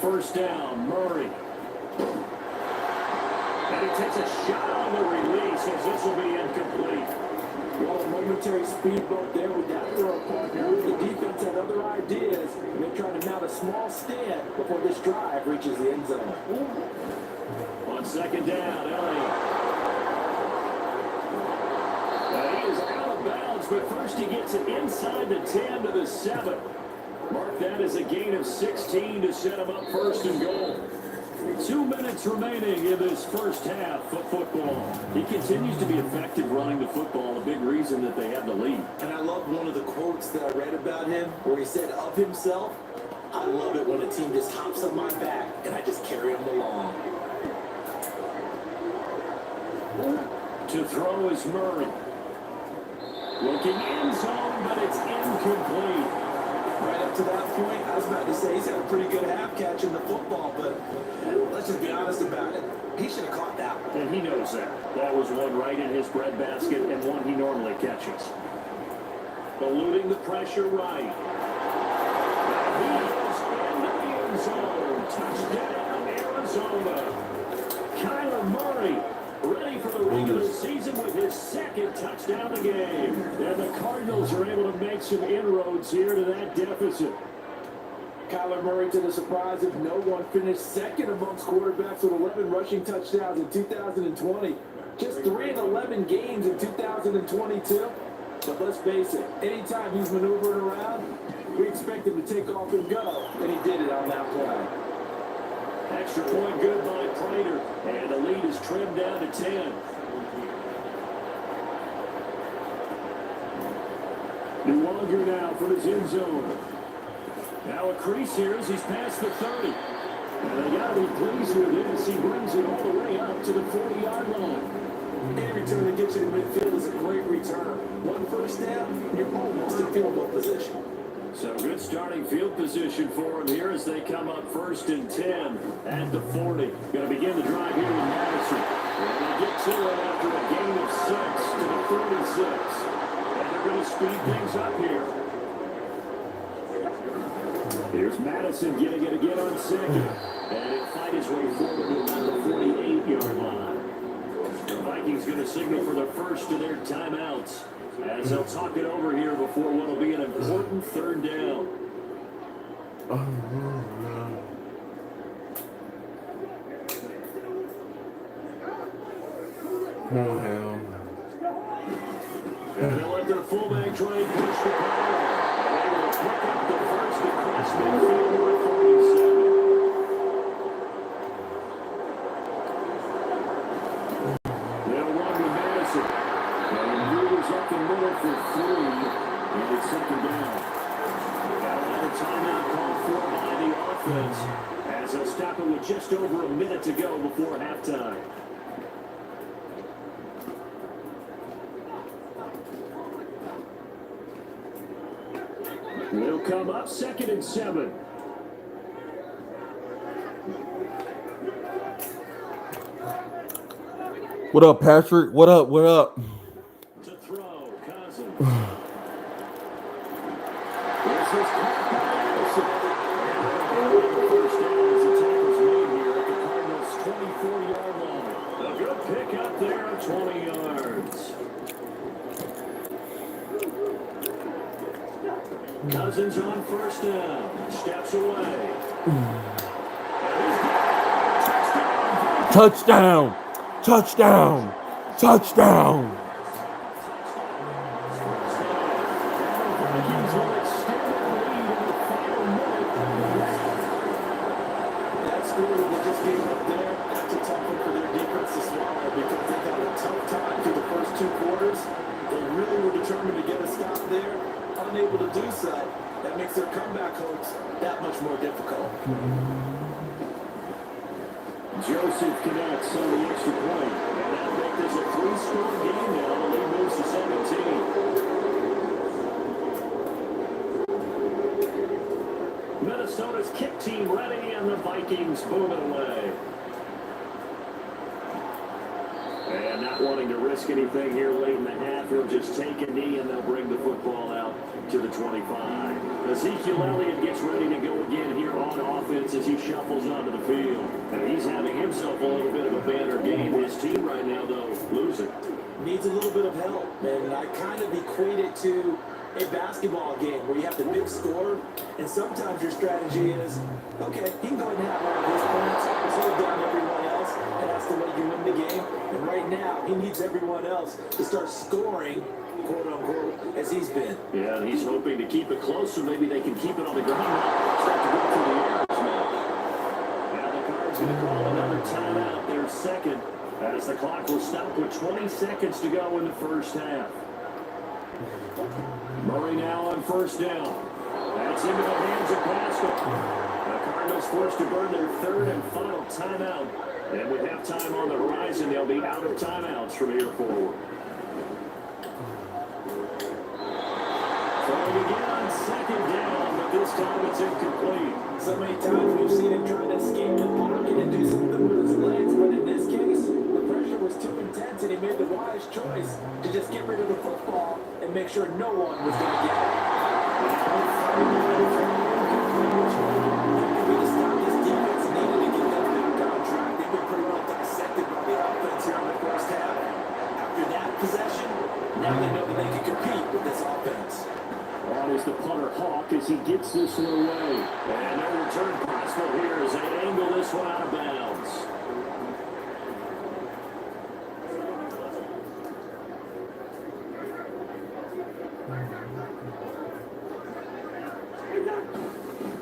First down, Murray. And he takes a shot on the release as this will be incomplete. Well, a momentary speed bump there with that throw partner. The defense had other ideas, and they're trying to mount a small stand before this drive reaches the end zone. On second down, Elliott. He is out of bounds, but first he gets it inside the 10 to the 7. Mark that as a gain of 16 to set him up first and goal. 2 minutes remaining in this first half of football. He continues to be effective running the football, a big reason that they have the lead. And I love one of the quotes that I read about him where he said of himself, "I love it when a team just hops on my back and I just carry them along." To throw is Murray. Looking end zone, but it's incomplete. Right up to that point, I was about to say he's had a pretty good half catching the football, but let's just be honest about it. He should have caught that one. And he knows that. That was one right in his breadbasket and one he normally catches. Eluding the pressure right. And he is in the end zone. Touchdown, Arizona. Kyler Murray ready for the regular season with his second touchdown of the game. And the Cardinals are able to make some inroads here to that deficit. Kyler Murray, to the surprise of no one, finished second amongst quarterbacks with 11 rushing touchdowns in 2020. Just 3 in 11 games in 2022. But let's face it, anytime he's maneuvering around, we expect him to take off and go. And he did it on that play. Extra point good by Prater, and the lead is trimmed down to 10. New longer now for his end zone. Now a crease here as he's past the 30. And they got to be pleased with this. He brings it all the way up to the 40-yard line. Any return that gets you to midfield is a great return. One first down, you're almost in field goal position. So good starting field position for him here as they come up first and 10 at the 40. Going to begin the drive here in Madison. And they get to it after a gain of 6 to the 36. And they're going to speed things up here. Here's Madison getting it again on second. And he'll fight his way forward to about the 48-yard line. The Vikings going to signal for the first of their timeouts, as they'll talk it over here before what will be an important third down. Oh, hell. And they'll let their fullback try and push the power. And able to pick up the first across midfield at 47. They'll run to Madison. And moves up the middle for 3. And it's second down. Got another timeout called for by the offense, as they'll stop it with just over a minute to go before halftime. They'll come up 2nd and 7. What up, Patrick? What up? What up? To throw, Cousins. This is caught by Anderson. And first down as the tackle's made here at the Cardinals' 24-yard line. A good pick up there of 20 yards. Cousins on first down. Steps away. Touchdown! Touchdown! Touchdown! Vikings will extend their lead in the final minute. That score that they just gave up there, that's a tough one for their defense to swallow because they had a tough time through the first 2 quarters. They really were determined to get a stop there, unable to do so. That makes their comeback hopes that much more difficult. Joseph connects on the extra point. And that'll make this a 3-score game now. The lead moves to 17. Minnesota's kick team ready, and the Vikings moving away. And not wanting to risk anything here late in the half, he'll just take a knee and they'll bring the football out to the 25. Ezekiel Elliott gets ready to go again here on offense as he shuffles onto the field. And he's having himself a little bit of a banner game. His team right now, though, losing. Needs a little bit of help, and I kind of equate it to a basketball game where you have the big score, and sometimes your strategy is, okay, he can go ahead and have one of his points, slow down everyone else, and that's the way you win the game. And right now, he needs everyone else to start scoring, quote-unquote, as he's been. Yeah, and he's hoping to keep it close so maybe they can keep it on the ground. Start to go through the air. Now the Cards going to call another timeout, their second, as the clock will stop with 20 seconds to go in the first half. Murray now on first down. That's into the hands of Pascal. The Cardinals forced to burn their 3rd and final timeout. And with halftime on the horizon, they'll be out of timeouts from here forward. Trying again on 2nd down, but this time it's incomplete. So many times we've seen him try to escape the pocket and do something with his legs, but in this case, the pressure was too intense and he made the wise choice to just get rid of the football and make sure no one was going to get it. This defense needed to get them back on track. They've been pretty well dissected by the offense here in the first half. After that possession, now they know that they can compete with this offense. On is the punter Hawk as he gets this one away. And no return possible here as they angle this one out of bounds.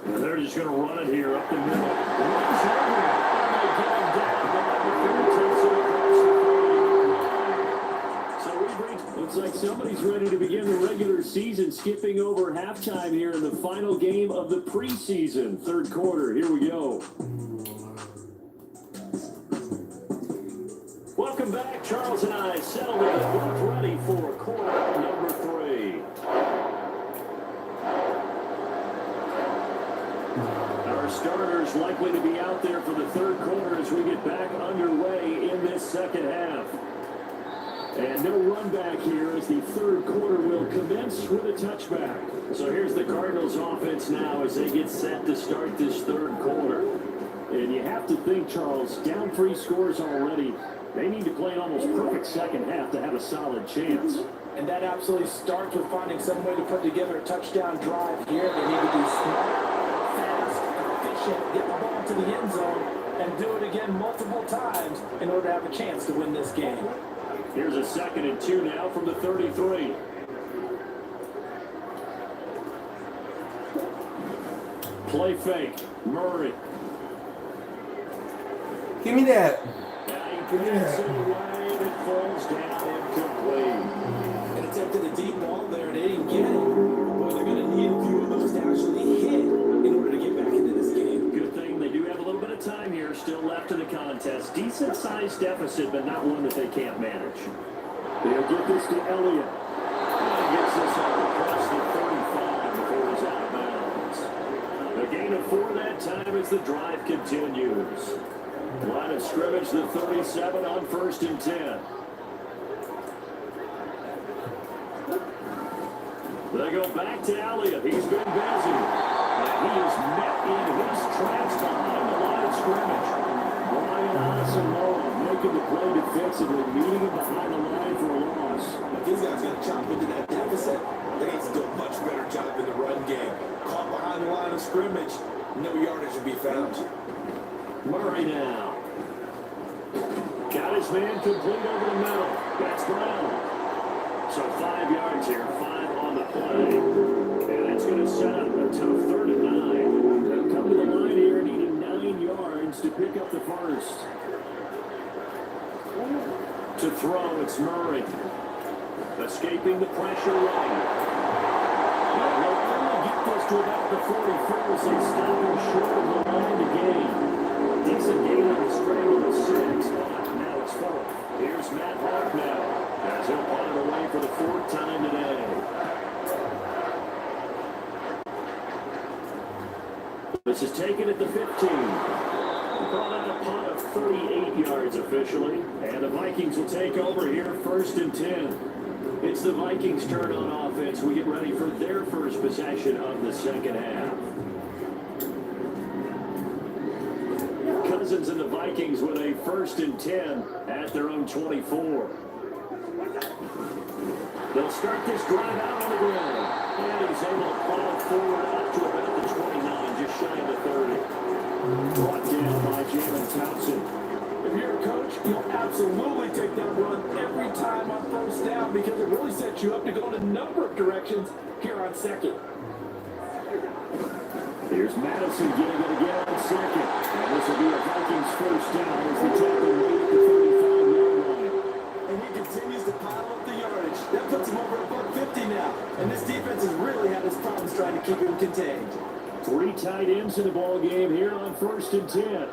And they're just going to run it here up the middle. Runs over. And they get him down. So we've reached, looks like somebody's ready to begin the regular season, skipping over halftime here in the final game of the preseason. 3rd quarter. Here we go. Welcome back. Charles and I settled in, both ready for quarter number 3. Our starters likely to be out there for the 3rd quarter as we get back underway in this second half. And no run back here as the 3rd quarter will commence with a touchback. So here's the Cardinals offense now as they get set to start this 3rd quarter. And you have to think, Charles, down 3 scores already. They need to play an almost perfect second half to have a solid chance. And that absolutely starts with finding some way to put together a touchdown drive here. They need to be smart, fast, efficient, get the ball to the end zone, and do it again multiple times in order to have a chance to win this game. Here's a 2nd and 2 now from the 33. Play fake. Murray. Give me that. Give me that. It falls down incomplete. And attempted a deep ball there, and they didn't get it. Boy, they're going to need a few of those to actually hit in order to get back into this game. Good thing they do have a little bit of time here still left in the contest. Decent-sized deficit, but not one that they can't manage. They'll get this to Elliott. And he gets this up across the 35 before he's out before that time as the drive continues. Line of scrimmage, the 37 on 1st and 10. They go back to Elliott. He's been busy. And he is met in his tracks behind the line of scrimmage. Brian Asamoah making the play defensively, meeting him behind the line for a loss. If these guys got to chop into that deficit, they need to do a much better job in the run game. Caught behind the line of scrimmage, no yardage to be found. Murray now. Got his man complete over the middle. That's Brown. So 5 yards here, 5 on the play. And that's going to set up a tough 3rd and 9. They'll come to the line here, needing 9 yards to pick up the first. To throw, it's Murray. Escaping the pressure right. They'll only get this to about the 44 as they stop him short of the line to gain. Decent gain on the scramble of 6. Now it's 4th. Here's Matt Hawk now, as he'll punt it away for the 4th time today. This is taken at the 15. Called out a punt of 38 yards officially, and the Vikings will take over here 1st and 10. It's the Vikings' turn on offense. We get ready for their first possession of the second half. Cousins and the Vikings with a 1st and 10 at their own 24. They'll start this drive out on the ground. And he's able to plow forward up to about the 29, just shy of the 30. Brought down by Jalen Townsend. If you're a coach, you'll absolutely take that run every time on 1st down because it really sets you up to go in a number of directions here on 2nd. Here's Madison getting it again on 2nd. And this will be a Vikings 1st down as the tackle made at the 35-yard line. And he continues to pile up the yardage. That puts him over above 50 now. And this defense has really had its problems trying to keep him contained. 3 tight ends in the ball game here on 1st and 10.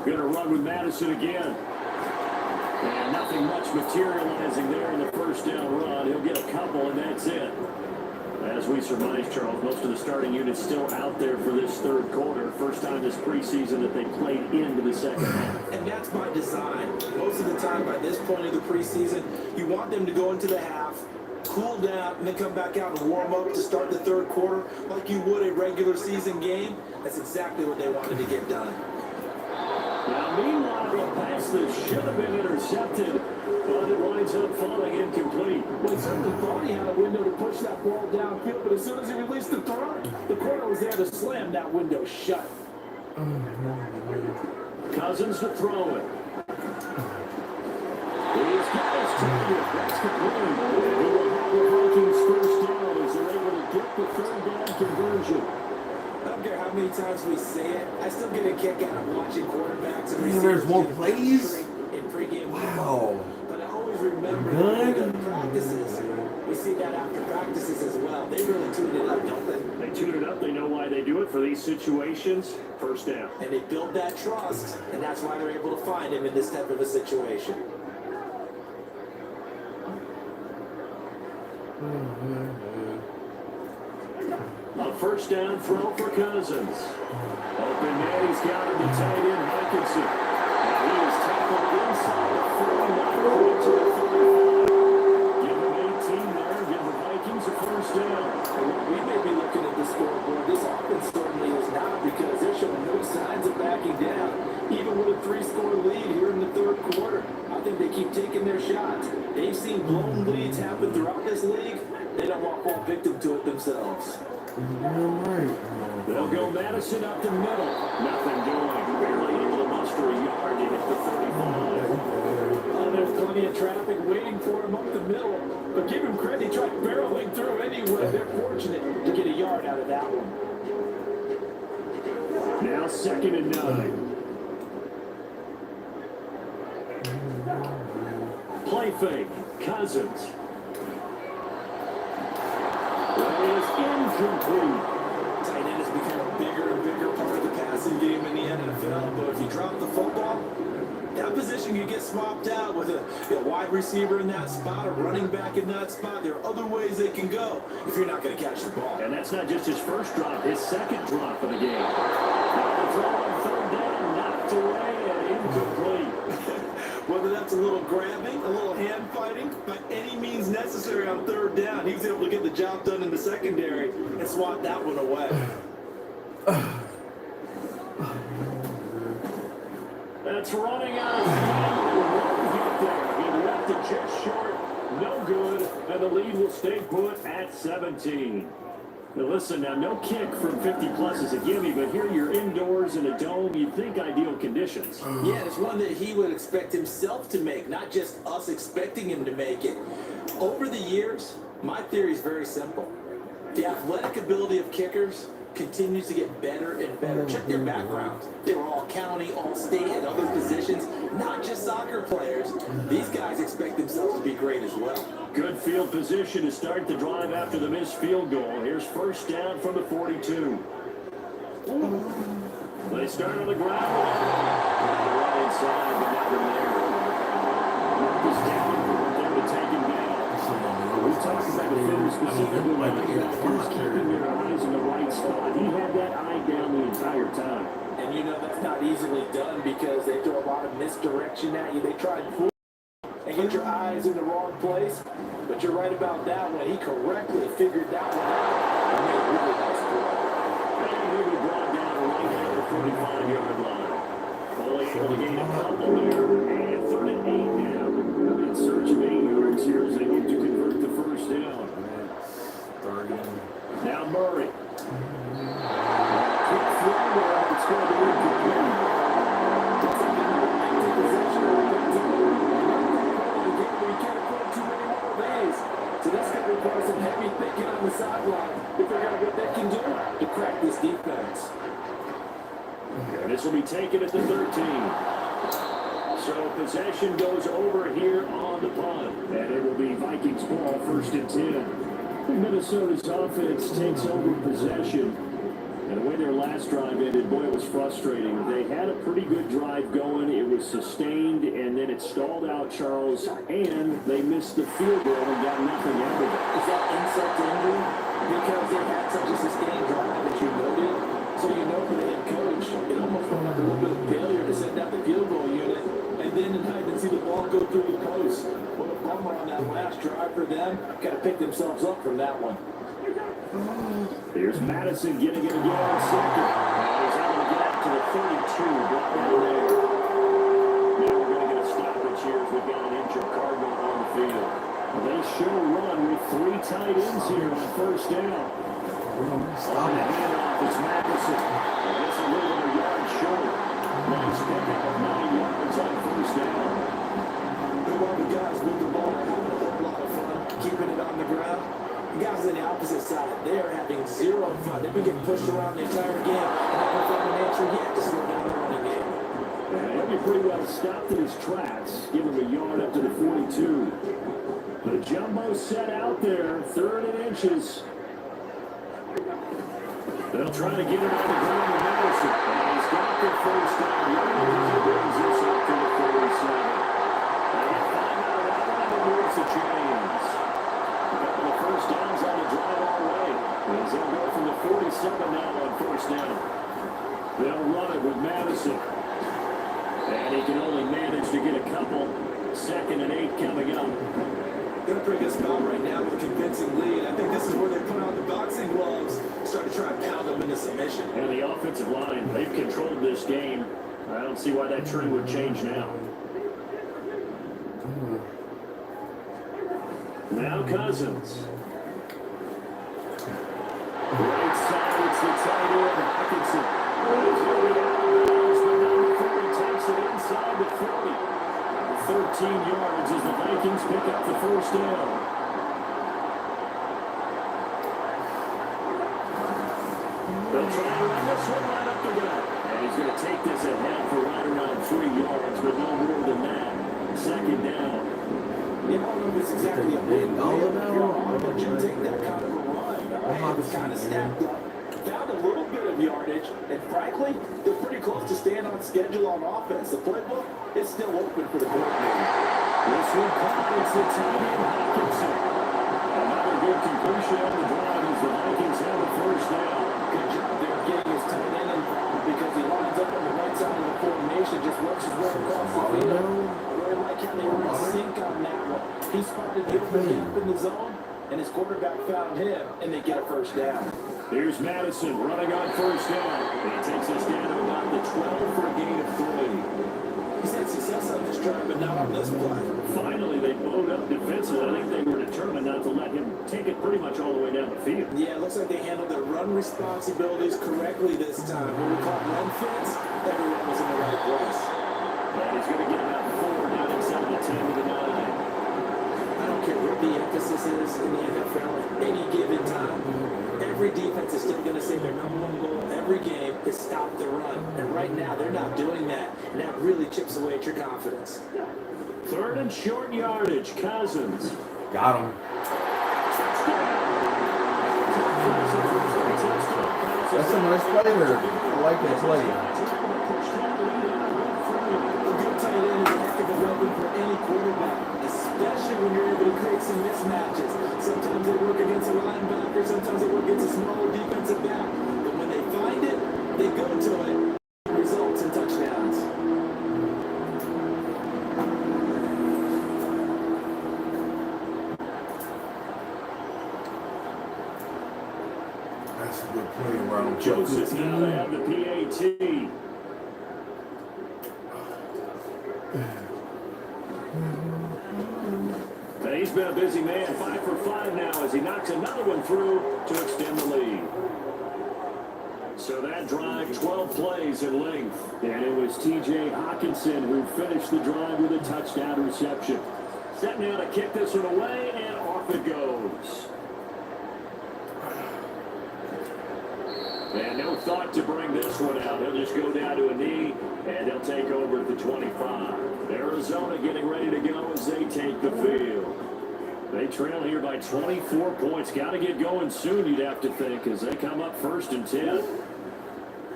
Going to run with Madison again. And nothing much materializing there in the 1st down run. He'll get a couple, and that's it. As we surmise, Charles, most of the starting units still out there for this 3rd quarter. First time this preseason that they played into the second half. And that's by design. Most of the time by this point of the preseason, you want them to go into the half, cool down, and then come back out and warm up to start the 3rd quarter like you would a regular season game. That's exactly what they wanted to get done. Now, meanwhile, a pass that should have been intercepted, but it winds up falling incomplete. Well, he certainly thought he had a window to push that ball downfield, but as soon as he released the throw, the corner was there to slam that window shut. Cousins to throw it. He's got his target. That's complete. And he will have the Vikings 1st down as they're able to get the 3rd down conversion. I don't care how many times we say it, I still get a kick out of watching quarterbacks and Man, there's more get plays? in pregame Wow. football. But I always remember Good. the practices. We see that after practices as well. They really tune it up, don't they? They tune it up. They know why they do it for these situations. 1st down. And they build that trust, and that's why they're able to find him in this type of a situation. A 1st down throw for Cousins. Open man, he's got him to tight end Hutchinson. And he is tackled inside the 49 to the 45. Give him 18 there, give the Vikings a 1st down. We may be looking at the scoreboard. This offense certainly is not because they're showing no signs of backing down. Even with a 3-score lead here in the 3rd quarter, I think they keep taking their shots. They've seen blown leads happen throughout this league. They don't want to fall victim to it themselves. They'll go Madison up the middle. Nothing doing. Barely able to muster a yard in at the 35. There's plenty of traffic waiting for him up the middle. But give him credit, he tried barreling through anyway. They're fortunate to get a yard out of that one. Now 2nd and 9. Play fake. Cousins. That is incomplete. Tight end has become a bigger and bigger part of the passing game in the NFL. But if you drop the football, That position can get swapped out with a wide receiver in that spot, a running back in that spot. There are other ways they can go if you're not going to catch the ball. And that's not just his first drop, his second drop of the game. Now the throw on third down, knocked away and incomplete. Whether that's a little grabbing, a little hand fighting, by any means necessary on third down, he was able to get the job done in the secondary and swat that one away. That's running out of steam. Get there. He left it just short. No good. And the lead will stay put at 17. Now listen, now no kick from 50+ is a gimme, but here you're indoors in a dome. You'd think ideal conditions. Yeah, it's one that he would expect himself to make, not just us expecting him to make it. Over the years, my theory is very simple. The athletic ability of kickers continues to get better and better. Check their backgrounds. They were all county, all state, and other positions, not just soccer players. These guys expect themselves to be great as well. Good field position to start the drive after the missed field goal. Here's first down from the 42. They start on the ground. Right inside, but not there. Marcus down for them to take him down. We talked about the finish specifically. He's keeping their eyes in the right spot. He had that eye down the entire time. And you know that's not easily done because they throw a lot of misdirection at you. They try and fool and get your eyes in the wrong place. But you're right about that one. He correctly figured that one out and made a really nice play. And he was brought down right at the 45-yard line. Only able to gain a couple there. And 3rd and 8 now. In search of 8 yards here as they look to convert the first down. Now Murray. Quick throw there. It's going to be incomplete. So that's going to require some heavy thinking on the sideline to figure out what they can do to crack this defense. And this will be taken at the 13. So possession goes over here on the punt. And it will be Vikings ball, 1st and 10. Minnesota's offense takes over possession. And the way their last drive ended, boy, it was frustrating. They had a pretty good drive going. It was sustained, and then it stalled out, Charles, and they missed the field goal and got nothing out of it. Is that insult to injury? Because they had such a sustained drive that you noted. So you know for the head coach, it almost felt like a little bit of failure to send out the field goal unit. And then tonight, to see the ball go through the post. What a bummer on that last drive for them. Got to pick themselves up from that one. Here's Madison getting it again on second. And he's able to get up to the 32, brought down there. Now we're going to get a stoppage here as we've got an injured Cardinal on the field. They show run with 3 tight ends here on 1st down. On the handoff, it's Madison. I guess a little over a yard short. Nice pickup of 9 yards on 1st down. The one the guys with the ball having a whole lot of fun keeping it on the ground. The guys on the opposite side, they are having zero fun. They've been getting pushed around the entire game and haven't found an answer yet to slow down the running game. He'll be pretty well stopped in his tracks. Give him a yard up to the 42. The jumbo set out there, 3rd and inches. They'll try to get it on the ground with Madison. And he's got the first down. He brings this up to the 47. They get 5 out of that one and moves to James. A couple of first downs on the drive all the way. As they'll go from the 47 now on 1st down. They'll run it with Madison. And he can only manage to get a couple. 2nd and 8 coming up. They're a pretty good spot right now with a convincing lead. I think this is where they put on the boxing gloves, start to try and pound them into submission. And the offensive line, they've controlled this game. I don't see why that trend would change now. Now Cousins. Right side, it's the tight end, Hawkinson. He's going to be out of bounds, but now the 40 takes it inside the 40. 13 yards as the Vikings pick up the first down. They'll try to run this one right up the gut. And he's going to take this ahead for right around 3 yards, but no more than that. 2nd down. You don't know if it's exactly a big deal. If you're on, but you take that kind of a run. It was kind of snapped up. Found a little bit of yardage, and frankly, they're pretty close to staying on schedule on offense. The playbook is still open for the coordinator. This one caught. It's the tight end Hockenson. Another good completion on the drive as the Vikings have a first down. Good job there getting his tight end involved because he lines up on the right side of the formation, just works his way across the field. I really like how they were in sync on that one. He spotted the open gap in the zone, and his quarterback found him, and they get a first down. Here's Madison running on first down. He takes us down to about the 12 for a gain of 3. He's had success on this drive, but not on this play. Finally, they blowed up defensively. I think they were determined not to let him take it pretty much all the way down the field. Yeah, it looks like they handled their run responsibilities correctly this time. When we call run fits, everyone was in the right place. And he's going to get about 4 down inside the 10 to the 9. I don't care what the emphasis is in the NFL at any given time. Every defense is still going to say their number one goal every game is stop the run. And right now, they're not doing that. And that really chips away at your confidence. 3rd and short yardage. Cousins. Got him. That's a nice play there. I like that play. A good tight end is a heck of a weapon for any quarterback, especially when you're able to create some mismatches. Sometimes they work against a linebacker, sometimes they work against a smaller defensive back. But when they find it, they go to it. Results in touchdowns. That's a good play around Joseph now to have the PAT. And he's been a busy man, 5 for 5 now as he knocks another one through to extend the lead. So that drive, 12 plays in length. And it was T.J. Hockenson who finished the drive with a touchdown reception. Set now to kick this one away, and off it goes. And no thought to bring this one out. He'll just go down to a knee, and he'll take over at the 25. Arizona getting ready to go as they take the field. They trail here by 24 points. Got to get going soon, you'd have to think, as they come up 1st and 10.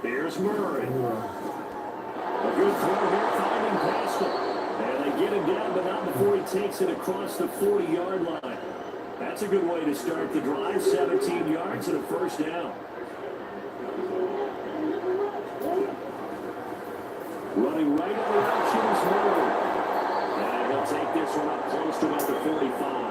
Here's Murray. A good throw here, finding Pascal. And they get him down, but not before he takes it across the 40-yard line. That's a good way to start the drive. 17 yards and a first down. Running right on the action is Murray. And he'll take this one up close to about the 45.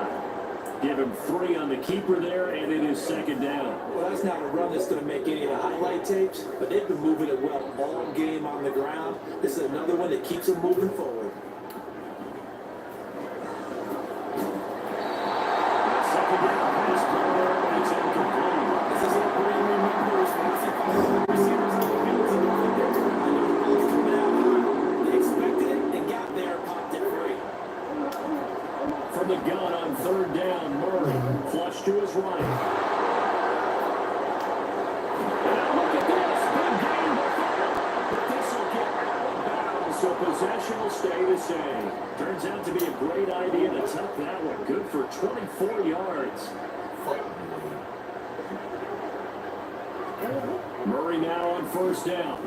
Give him 3 on the keeper there, and it is 2nd down. Well, that's not a run that's going to make any of the highlight tapes, but they've been moving it well all game on the ground. This is another one that keeps them moving forward. Second down pass play there, and it's incomplete. This is what Green remembers once he follows the receivers on the field. So don't think they're coming out high. They expected it and got there, popped it free. From the gun on 3rd down, Murray flush to his right. And look at this, big game but this will get out of bounds, so possession will stay the same. Turns out to be a great idea to tuck that one. Good for 24 yards. Murray now on 1st down.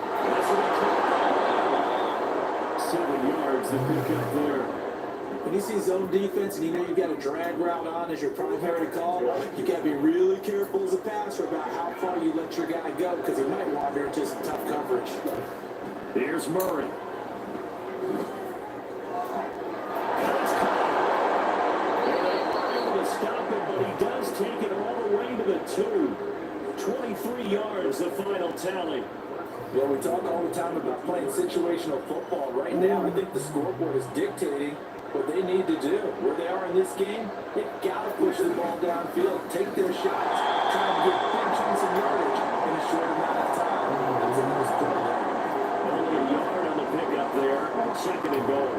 That's what they call it. 7 yards to pick up there. When you see zone defense and you know you've got a drag route on as your primary call, you got to be really careful as a passer about how far you let your guy go because he might wander into some tough coverage. Here's Murray. Able to stop it, but he does take it all the way to the 2. 23 yards, the final tally. Well, we talk all the time about playing situational football. Right now, I think the scoreboard is dictating what they need to do. Where they are in this game, they've got to push the ball downfield, take their shots, try to get big chunks of yardage in a short amount of time. That's the most important. Only a yard on the pickup there. 2nd and goal.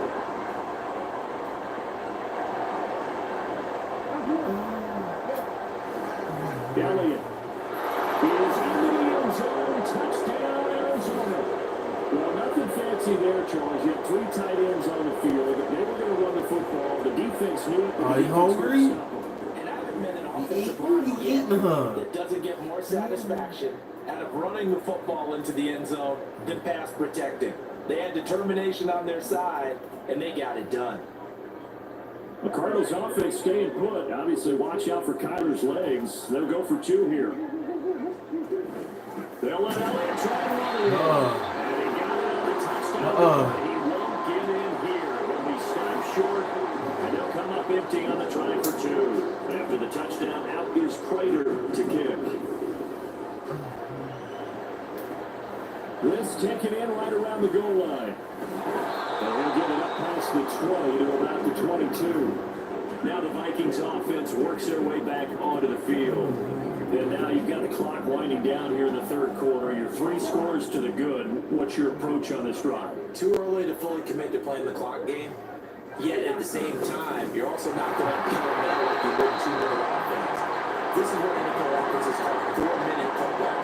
Elliott. He is in the end zone. Touchdown, Arizona. Well, nothing fancy there, Charles. You have 3 tight ends on the field. They were going to run the football. The defense knew it. Are you hungry? And I haven't met an offensive Who are you line eating, huh? that doesn't get more satisfaction out of running the football into the end zone than pass protecting. They had determination on their side, and they got it done. The Cardinals offense staying put. Obviously, watch out for Kyler's legs. They'll go for 2 here. They'll let Elliott try to run it. And he got it on the touchdown. He won't get in here. He'll be stopped short, and they'll come up empty on the try for 2. After the touchdown, out is Prater to kick. This taken in right around the goal line. And he'll get it up past the 20 to about the 22. Now the Vikings offense works their way back onto the field. And now you've got the clock winding down here in the third quarter. You're 3 scores to the good. What's your approach on this drive? Too early to fully commit to playing the clock game. Yet at the same time, you're also not going to peel metal like you would 2-minute offense. This is what NFL offenses call 4-minute football.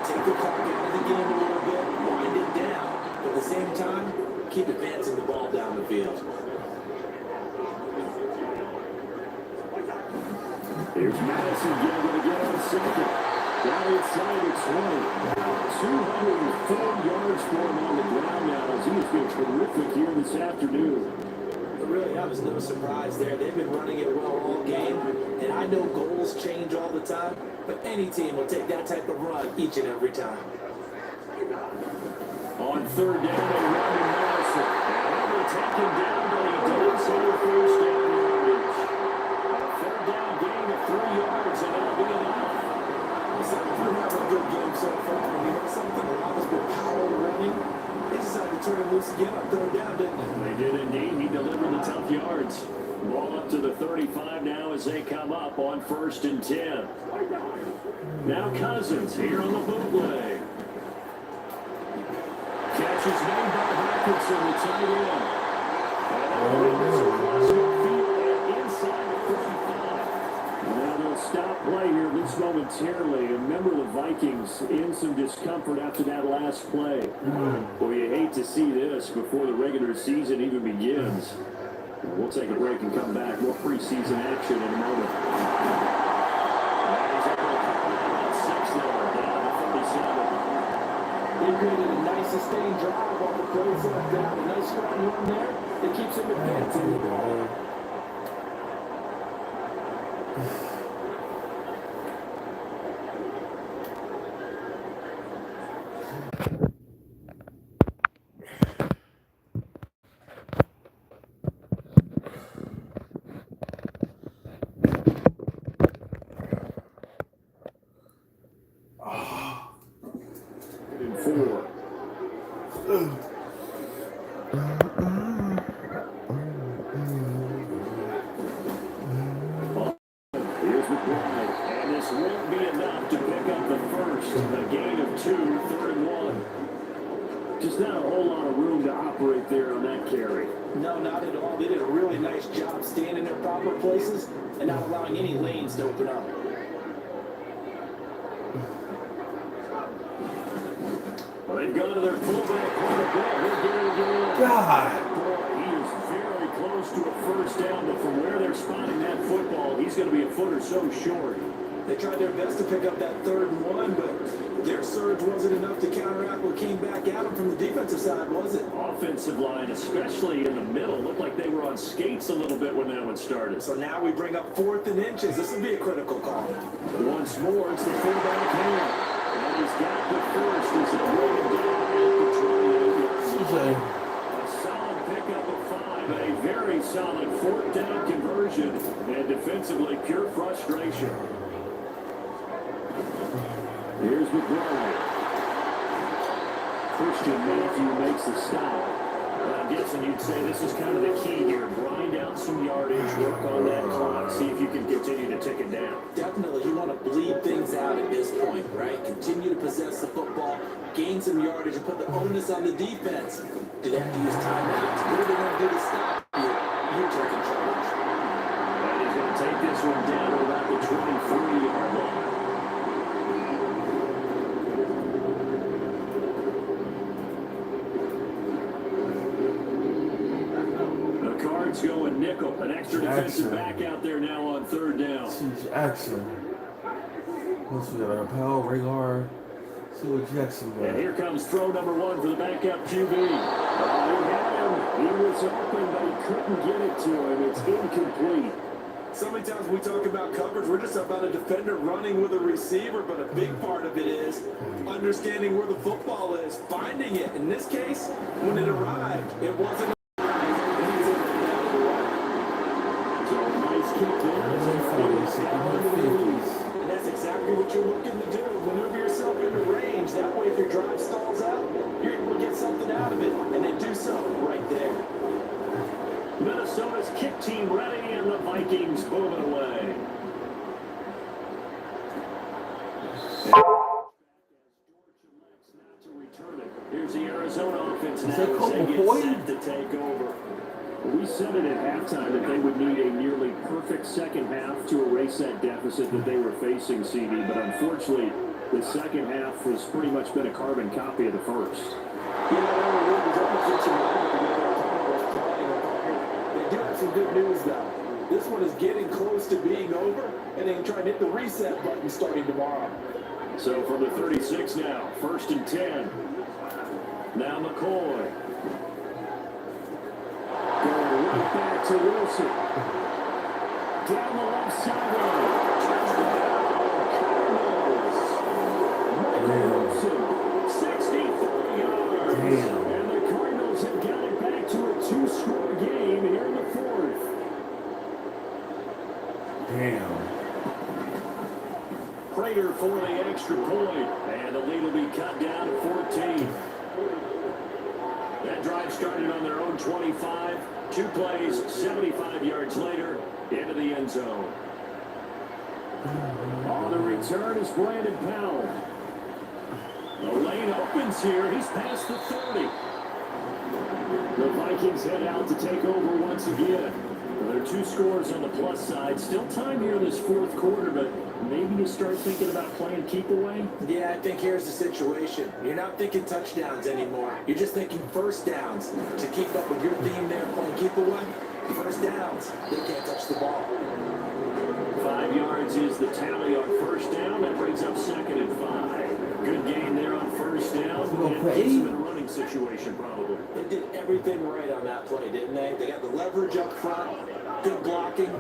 Take the clock out of the game a little bit, wind it down. But at the same time, keep advancing the ball down the field. Here's Madison again, going to get on second. Down inside the 20. 204 yards for him on the ground now as he has been terrific here this afternoon. Really, that was no surprise there. They've been running it well all game, and I know goals change all the time, but any team will take that type of run each and every time. On third down, they run to Madison. And they'll take him down, but he does have first down yardage. Third down gain of 3 yards, and that'll be enough. Listen, if you're having a good game so far, and you know something, a lot has been power running. They decided to turn it loose again on third down, didn't they? They did indeed. He delivered the tough yards. Ball up to the 35 now as they come up on 1st and 10. Now Cousins here on the bootleg. Catch is made by Hawkinson, the tight end. And across midfield and inside the 35. Now they'll stop play here this momentarily. And remember the Vikings in some discomfort after that last play. Well, you hate to see this before the regular season even begins. We'll take a break and come back. More preseason action in a moment. They created a nice sustained drive off the plays like that. A nice strong run there. It keeps them advancing the ball. And 4. Here's McBride, and this won't be enough to pick up the first. A gain of 2, 3rd and 1. Just not a whole lot of room to operate there on that carry. No, not at all. They did a really nice job staying in their proper places and not allowing any lanes to open up. Well, they've gone to their fullback quite a bit. He'll get it again. God. Boy, he is very close to a first down, but from where they're spotting that football, he's going to be a foot or so short. They tried their best to pick up that 3rd and 1, but their surge wasn't enough to counteract what came back at them from the defensive side, was it? Offensive line, especially in the middle, looked like they were on skates a little bit when that one started. So now we bring up 4th and inches. This will be a critical call. Once more, it's the fullback hand. And he's got the first as they bring him down at the 28. A solid pickup of 5, a very solid 4th down conversion, and defensively pure frustration. Here's McBride. Christian Matthew makes the stop. I'm guessing you'd say this is kind of the key here. Grind out some yardage, work on that clock, see if you can continue to tick it down. Definitely, you want to bleed things out at this point, right? Continue to possess the football, gain some yardage, and put the onus on the defense. Do they have to use timeouts? What do they want to do to stop you? You're taking charge. And he's going to take this one down to about the 23-yard line. Cards going nickel. An extra defensive Jackson. back out there now on third down. See Jackson. What's we got? Our pal, Rhaegar. See what Jackson got. And here comes throw number 1 for the backup QB. He had him. He was open, but he couldn't get it to him. It's incomplete. So many times we talk about coverage, we're just about a defender running with a receiver, but a big part of it is understanding where the football is, finding it. In this case, when it arrived, it wasn't arrived. So nice kick there. And that's exactly what you're looking to do. Maneuver yourself into range. That way, if your drive stalls out, you're able to get something out of it, and they do so right there. Minnesota's kick team ready, and the Vikings moving away. Here's the Arizona offense now. that Colt They get McCoy? set to take over. We said it at halftime that they would need a nearly perfect second half to erase that deficit that they were facing, CD. But unfortunately, the second half has pretty much been a carbon copy of the first. They do have some good news, though. This one is getting close to being over, and they can try and hit the reset button starting tomorrow. So from the 36 now, 1st and 10. Now McCoy. Going right back to Wilson. Down the left sideline. Michael Wilson, 64 yards. Damn. And the Cardinals have got it back to a 2-score game here in the 4th. Damn. Prater for the extra point, and the lead will be cut down to 14. That drive started on their own 25. 2 plays, 75 yards later, into the end zone. On the return is Brandon Powell. The lane opens here. He's past the 30. The Vikings head out to take over once again. There are 2 scores on the plus side. Still time here in this 4th quarter, but maybe you start thinking about playing keep away? Yeah, I think here's the situation. You're not thinking touchdowns anymore. You're just thinking first downs. To keep up with your theme there, playing keep away, first downs. They can't touch the ball. 5 yards is the tally on first down. That brings up 2nd and 5. Good game there on first down. And puts them in a running situation, probably. They did everything right on that play, didn't they? They got the leverage up front, good blocking,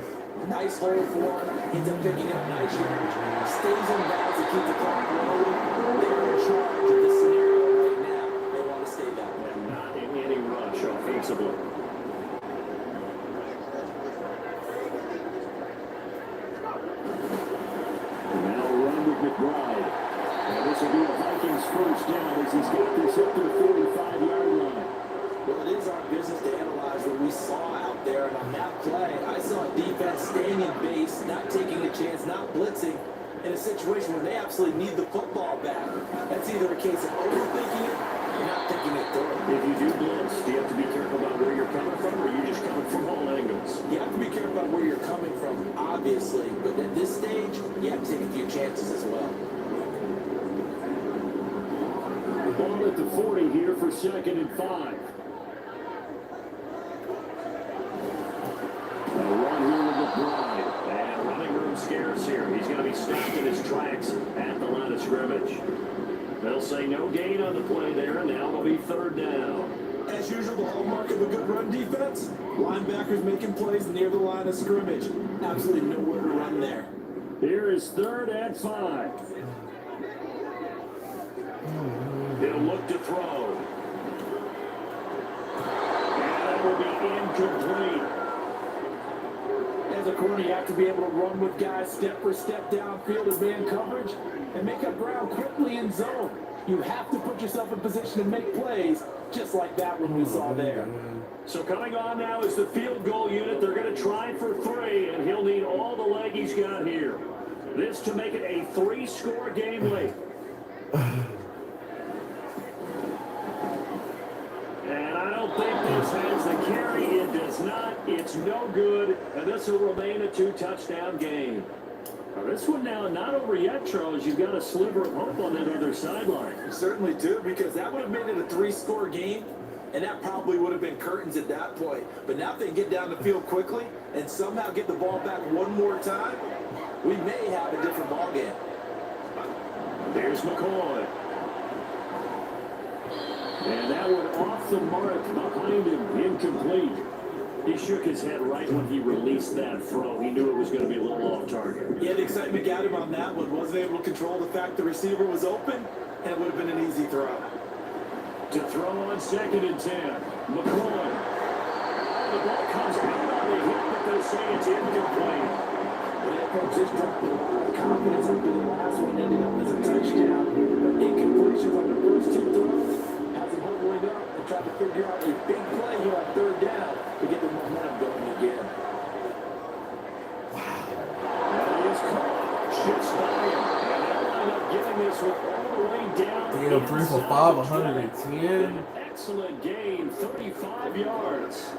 nice hole for him. Ends up picking up nice yardage, stays in bounds to keep the clock rolling. They're in charge of this scenario right now. They want to stay that way. And not in any rush offensively. Now run with McBride. And this will be a Vikings first down as he's got this up to the 45-yard line. Well, it is our business to analyze what we saw out there. And on that play, I saw defense staying in base, not taking a chance, not blitzing, in a situation where they absolutely need the football back. That's either a case of overthinking it or not thinking it through. If you do blitz, do you have to be careful about where you're coming from, or are you just coming from all angles? You have to be careful about where you're coming from, obviously. But at this stage, you have to take a few chances as well. Ball at the 40 here for 2nd and 5. A run here with McBride. And running room scarce here. He's going to be stopped in his tracks at the line of scrimmage. They'll say no gain on the play there, and now it'll be 3rd down. As usual, the hallmark of a good run defense, linebackers making plays near the line of scrimmage. Absolutely nowhere to run there. Here is 3rd and 5. He'll look to throw. And that will be incomplete. As a corner, you have to be able to run with guys step for step downfield in man coverage and make up ground quickly in zone. You have to put yourself in position to make plays, just like that one we saw there. So coming on now is the field goal unit. They're going to try for 3, and he'll need all the leg he's got here. This to make it a 3-score game late. And I don't think this has the carry. It does not. It's no good. And this will remain a 2-touchdown game. Now this one now not over yet, Charles. You've got a sliver of hope on that other sideline. You certainly do, because that would have made it a 3-score game and that probably would have been curtains at that point. But now if they get down the field quickly and somehow get the ball back one more time, we may have a different ball game. There's McCoy. And that one off the mark behind him, incomplete. He shook his head right when he released that throw. He knew it was going to be a little off target. Yeah, the excitement got him on that one. Wasn't able to control the fact the receiver was open, and it would have been an easy throw. To throw on 2nd and 10. McCoy. The ball comes out on the hit, but they say it's incomplete. That coach just dropped a lot of confidence after the last one, ended up as a touchdown. But incompletions on the first 2 throws has him huddling up and trying to figure out a big play here on 3rd down to get the momentum going again. That is caught. Shifts by him. And they'll wind up getting this one all the way down. Damn, 3 for 5, 110. An excellent gain, 35 yards.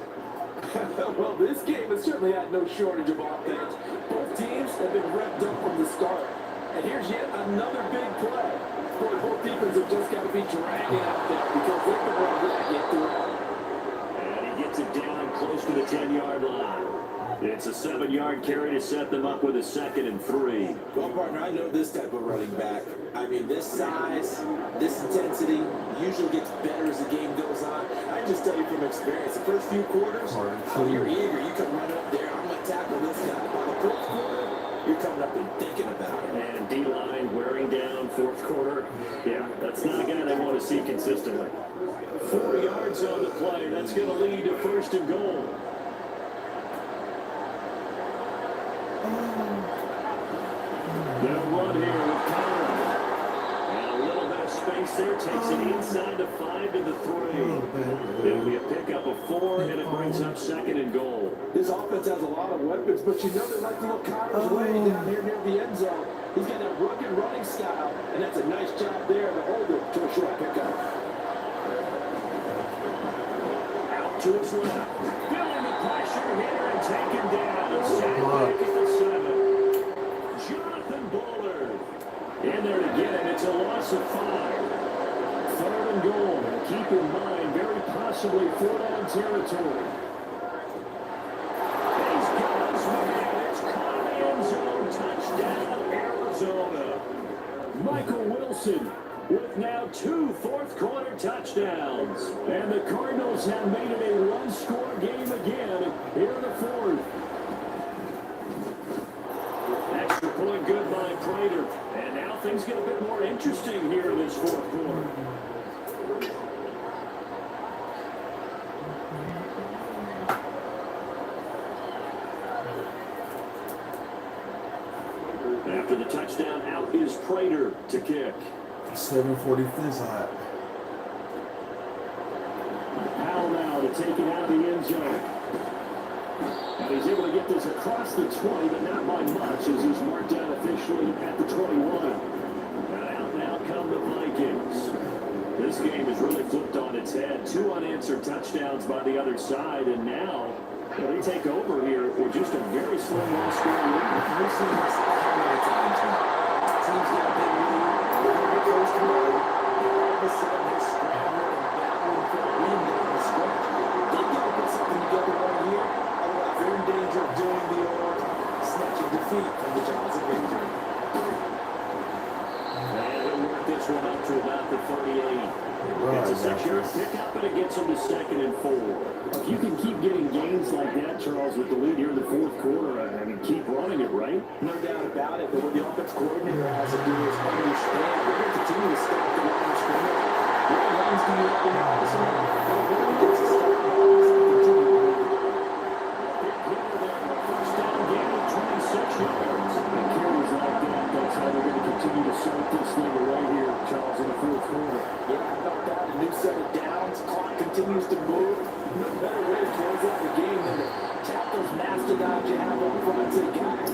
Well, this game has certainly had no shortage of offense. Both teams have been revved up from the start. And here's yet another big play. Boy, both defenses have just got to be dragging out there because they can run ragged throughout. And he gets it down close to the 10-yard line. It's a 7-yard carry to set them up with a 2nd and 3. Well, partner, I know this type of running back. I mean, this size, this intensity usually gets better as the game goes on. I just tell you from experience, the first few quarters, you're eager. You come running up there, I'm going to tackle this guy. By the 4th quarter, you're coming up and thinking about it. And D-line wearing down 4th quarter. Yeah, that's not a guy they want to see consistently. 4 yards on the play. That's going to lead to 1st and goal. They'll run here with Connor. And a little bit of space there. Takes it inside the 5 to the 3. It'll be a pickup of 4, and it brings up 2nd and goal. This offense has a lot of weapons, but you know they like to look Connor's way down here near the end zone. He's got that rugged running style, and that's a nice job there to hold it to a short pickup. Out to his left. Feeling the pressure here and taken down. Sack at the 7. Jonathan Bullard. In there to get him. It's a loss of 5. 3rd and goal. Keep in mind, very possibly 4-down territory. He's got his man. It's caught in the end zone. Touchdown, Arizona. Michael Wilson with now 2 fourth-quarter touchdowns. And the Cardinals have made it a one-score game again here in the 4th. Extra point good by Prater. And now things get a bit more interesting here in this 4th quarter. After the touchdown, out is Prater to kick. 7:45 hot. Powell now to take it out of the end zone. And he's able to get this across the 20, but not by much as he's marked down officially at the 21. And out now come the Vikings. This game is really flipped on its head. 2 unanswered touchdowns by the other side, and now they take over here with just a very slow one-score lead. We've seen this how many times now. Teams get a big lead, they're close to it, and all of a sudden they're scrambling and battling for a win down the stretch. They've got to put something together right here, otherwise they're in danger of doing the old snatching defeat from the jaws of victory. And he'll work this one up to about the 38. It's a 6-yard pickup, and it gets him to 2nd and 4. If you can keep getting gains like that, Charles, with the lead here in the 4th quarter, I mean, keep running it, right? No doubt about it, but what the offense coordinator has to do is understand we're going to continue to stop the line of scrimmage. What runs do you have in Madison? And it really gets to stop the offense and continue to move. First down gain of 26 yards. And carries like that, that's how they're going to continue to sort this thing away here, Charles, in the 4th quarter. Yeah, how about that? A new set of downs. Clock continues to move. No better way to close out the game than to tap those mastodons you have on front and say, guys,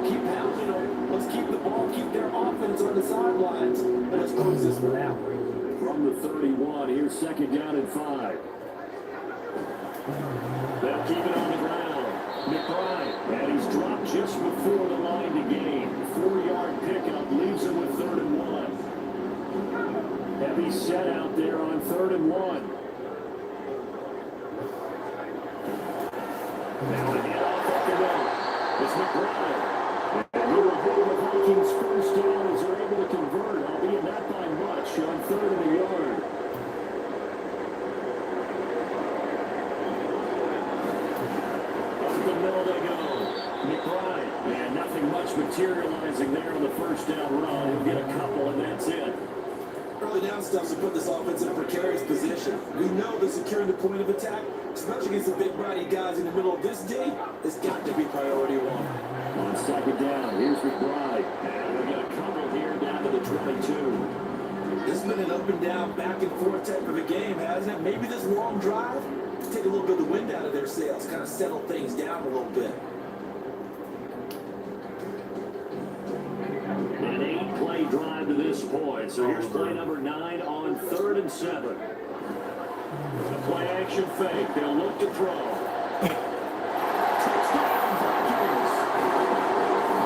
keep pounding them. Let's keep the ball, keep their offense on the sidelines, and let's close this one out. From the 31, here's 2nd down and 5. They'll keep it on the ground. McBride, and he's dropped just before the line to gain. 4-yard pickup leaves him with 3rd and 1. Heavy set out there on 3rd and 1. Now a hand off up the middle. It's McBride. And he will hold the Vikings first down as they're able to convert, albeit not by much, on 3rd and a yard. Up the middle they go. McBride. And nothing much materializing there on the first down run. He'll get a couple, and that's it. Early down stuff to put this offense in a precarious position. We know that securing the point of attack, especially against the big body guys in the middle of this day, has got to be priority one. On 2nd down, here's McBride. And we'll get a couple here down to the 22. This has been an up and down, back and forth type of a game, hasn't it? Maybe this long drive take a little bit of the wind out of their sails, kind of settle things down a little bit. An 8-play drive to this point. So here's play number 9 on 3rd and 7. The play action fake. They'll look to throw. Touchdown Vikings.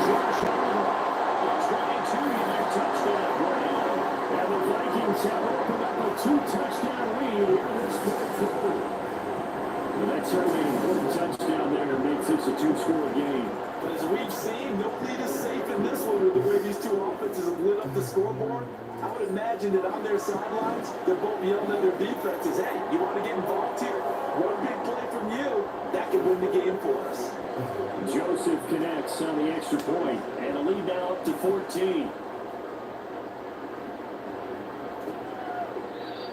Josh Allen, the 22-yard touchdown run. And the Vikings have opened up a 2-touchdown lead here in this fourth quarter. And that's certainly an important touchdown there and makes this a 2-score game. But as we've seen, no lead is safe in this one with the way these two offenses have lit up the scoreboard. I would imagine that on their sidelines, they're both yelling at their defenses, hey, you want to get involved here? One big play from you, that could win the game for us. Joseph connects on the extra point, and a lead now up to 14.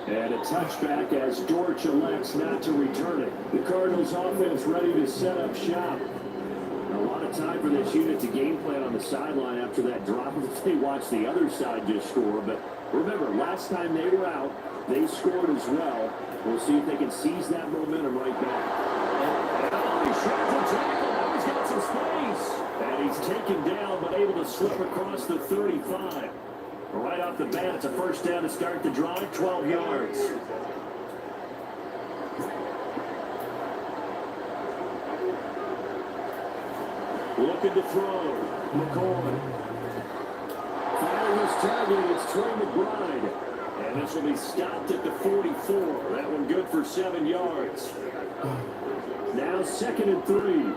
And a touchback as Dortch elects not to return it. The Cardinals offense ready to set up shop. A lot of time for this unit to game plan on the sideline after that drop. They watched the other side just score. But remember, last time they were out, they scored as well. We'll see if they can seize that momentum right back. And he's trying to tackle. Now he's got some space. And he's taken down, but able to slip across the 35. Right off the bat, it's a first down to start the drive, 12 yards. Looking to throw. McCoy. Firing his target. It's Trey McBride. And this will be stopped at the 44. That one good for 7 yards. Now 2nd and 3.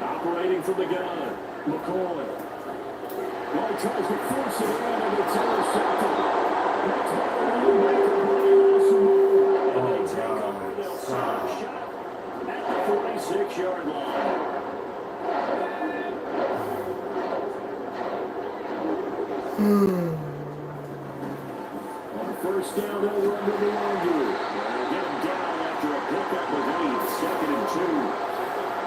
Operating from the gun. McCoy. Well, he tries to force it around and it's intercepted. That's by the linebacker. And they take over. They'll set up shop at the 46-yard line. On first down, they'll run to the longer. And get him down after a pickup of 8. 2nd and 2.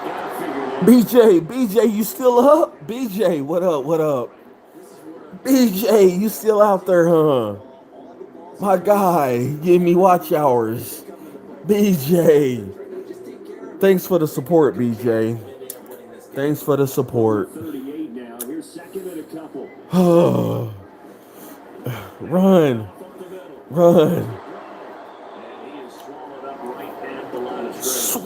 Gotta figure that. BJ, you still up? BJ, what up? BJ, you still out there, huh? My guy, give me watch hours. BJ. Thanks for the support, BJ. Thanks for the support. 38 now. Here's 2nd and a couple. Run. And he is swallowed up right at the line of scrimmage.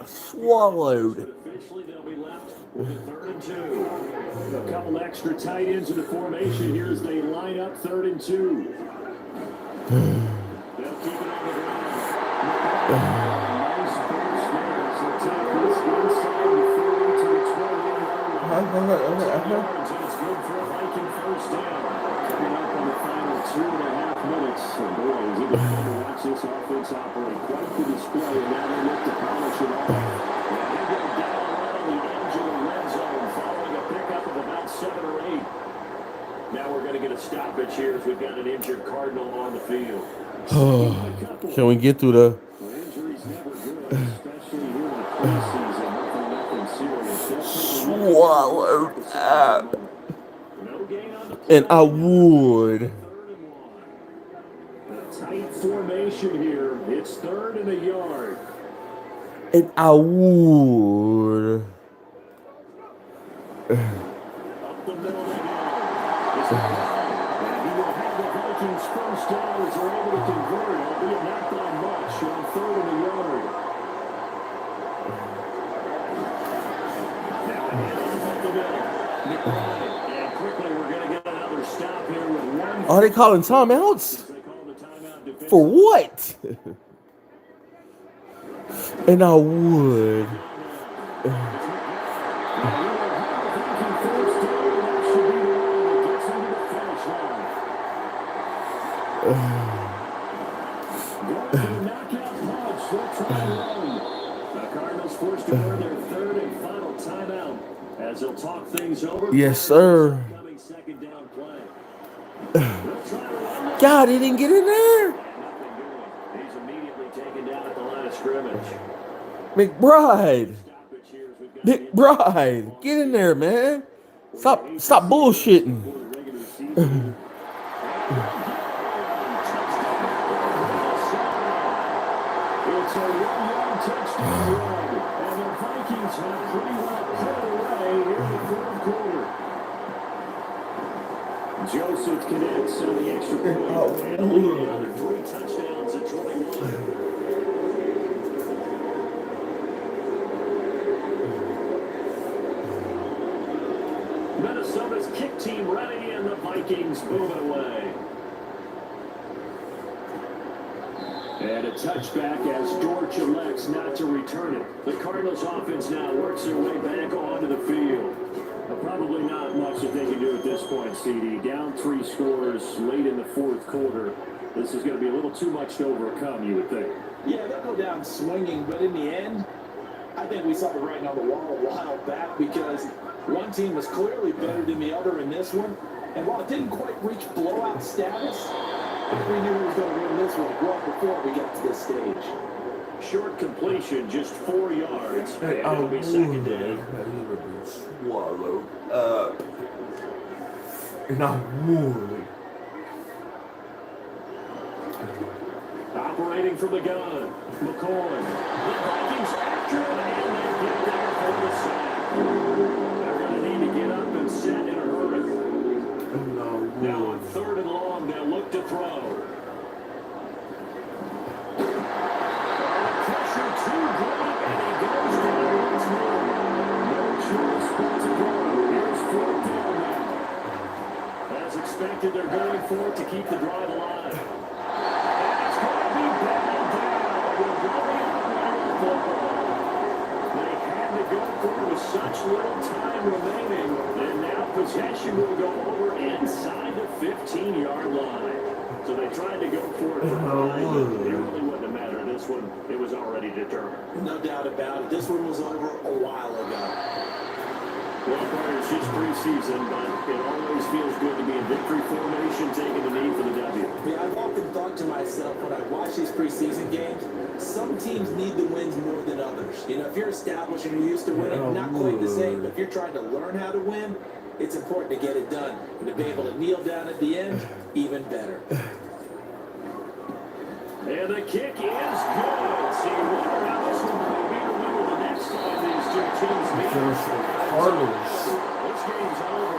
Swallowed. Officially, they'll be left with a 3rd and 2. A couple extra tight ends in the formation here as they line up 3rd and 2. They'll keep it on the ground. Nice burst there as they take this inside the 40 to the 20 yards, and it's good for a Viking first down. Coming up on the final 2.5 minutes. And boy, is it fun to watch this offense operate. Quite the display, and now they look to polish it off. And they go down right on the edge of the red zone following a pickup of about 7 or 8. Now we're going to get a stoppage here as we've got an injured Cardinal on the field. Can we get through the... Injuries never good, especially here in the preseason. Nothing serious. Swallowed up. No gain on the play. And I would. 3rd and 1. A tight formation here. It's 3rd and a yard. And I would. Up the middle they go. And he will have the Vikings first down as they're able to convert, albeit not by much, on 3rd and a yard. Now a handoff up the middle. And quickly we're going to get another stop here with one. Are they calling timeouts? They call the For what? And I would. Forced to earn their third and final timeout as they'll talk things over. Yes, sir. Second down play. God, he didn't get in there. He's immediately taken down at the line of scrimmage. McBride, get in there, man. Stop bullshitting. It's a 1-yard touchdown run, and the Vikings have pretty well pulled away here in the fourth quarter. Joseph connects on the extra point, and leading another 3 touchdowns at 21. Minnesota's kick team ready, and the Vikings moving away. And a touchback as Dortch elects not to return it. The Cardinals offense now works their way back onto the field. Probably not much that they can do at this point, CD. Down 3 scores late in the fourth quarter. This is going to be a little too much to overcome, you would think. Yeah, they'll go down swinging, but in the end, I think we saw the writing on the wall a while back because one team was clearly better than the other in this one. And while it didn't quite reach blowout status, I think we knew we were going to win this one well before we got to this stage. Short completion, just 4 yards. And it'll be second down. Swallowed up. And I would. Operating from the gun, McCoy. The Vikings after him, and they get there for the sack. They're going to need to get up and set in a hurry. Now on 3rd and long, they'll look to throw. Pressure too great, and he goes down once more. No choice but to go. Here's 4th down now. As expected, they're going for it to keep the drive alive. And it's going to be battled down. We're going on the football. They had to go for it with such little time remaining, and now possession will go over inside the 15-yard line. So they tried to go for it for 5, but it really wouldn't have mattered. This one, it was already determined. No doubt about it. This one was over a while ago. Well, Carter, it's just preseason, but it always feels good to be in victory formation, taking the knee for the W. Yeah, I've often thought to myself when I watch these preseason games, some teams need the wins more than others. You know, if you're established and you're used to winning, not quite the same. But if you're trying to learn how to win, it's important to get it done. And to be able to kneel down at the end, even better. And the kick is good. See, wonder how this one will be remembered the next time these two teams meet. Cardinals. This game's over.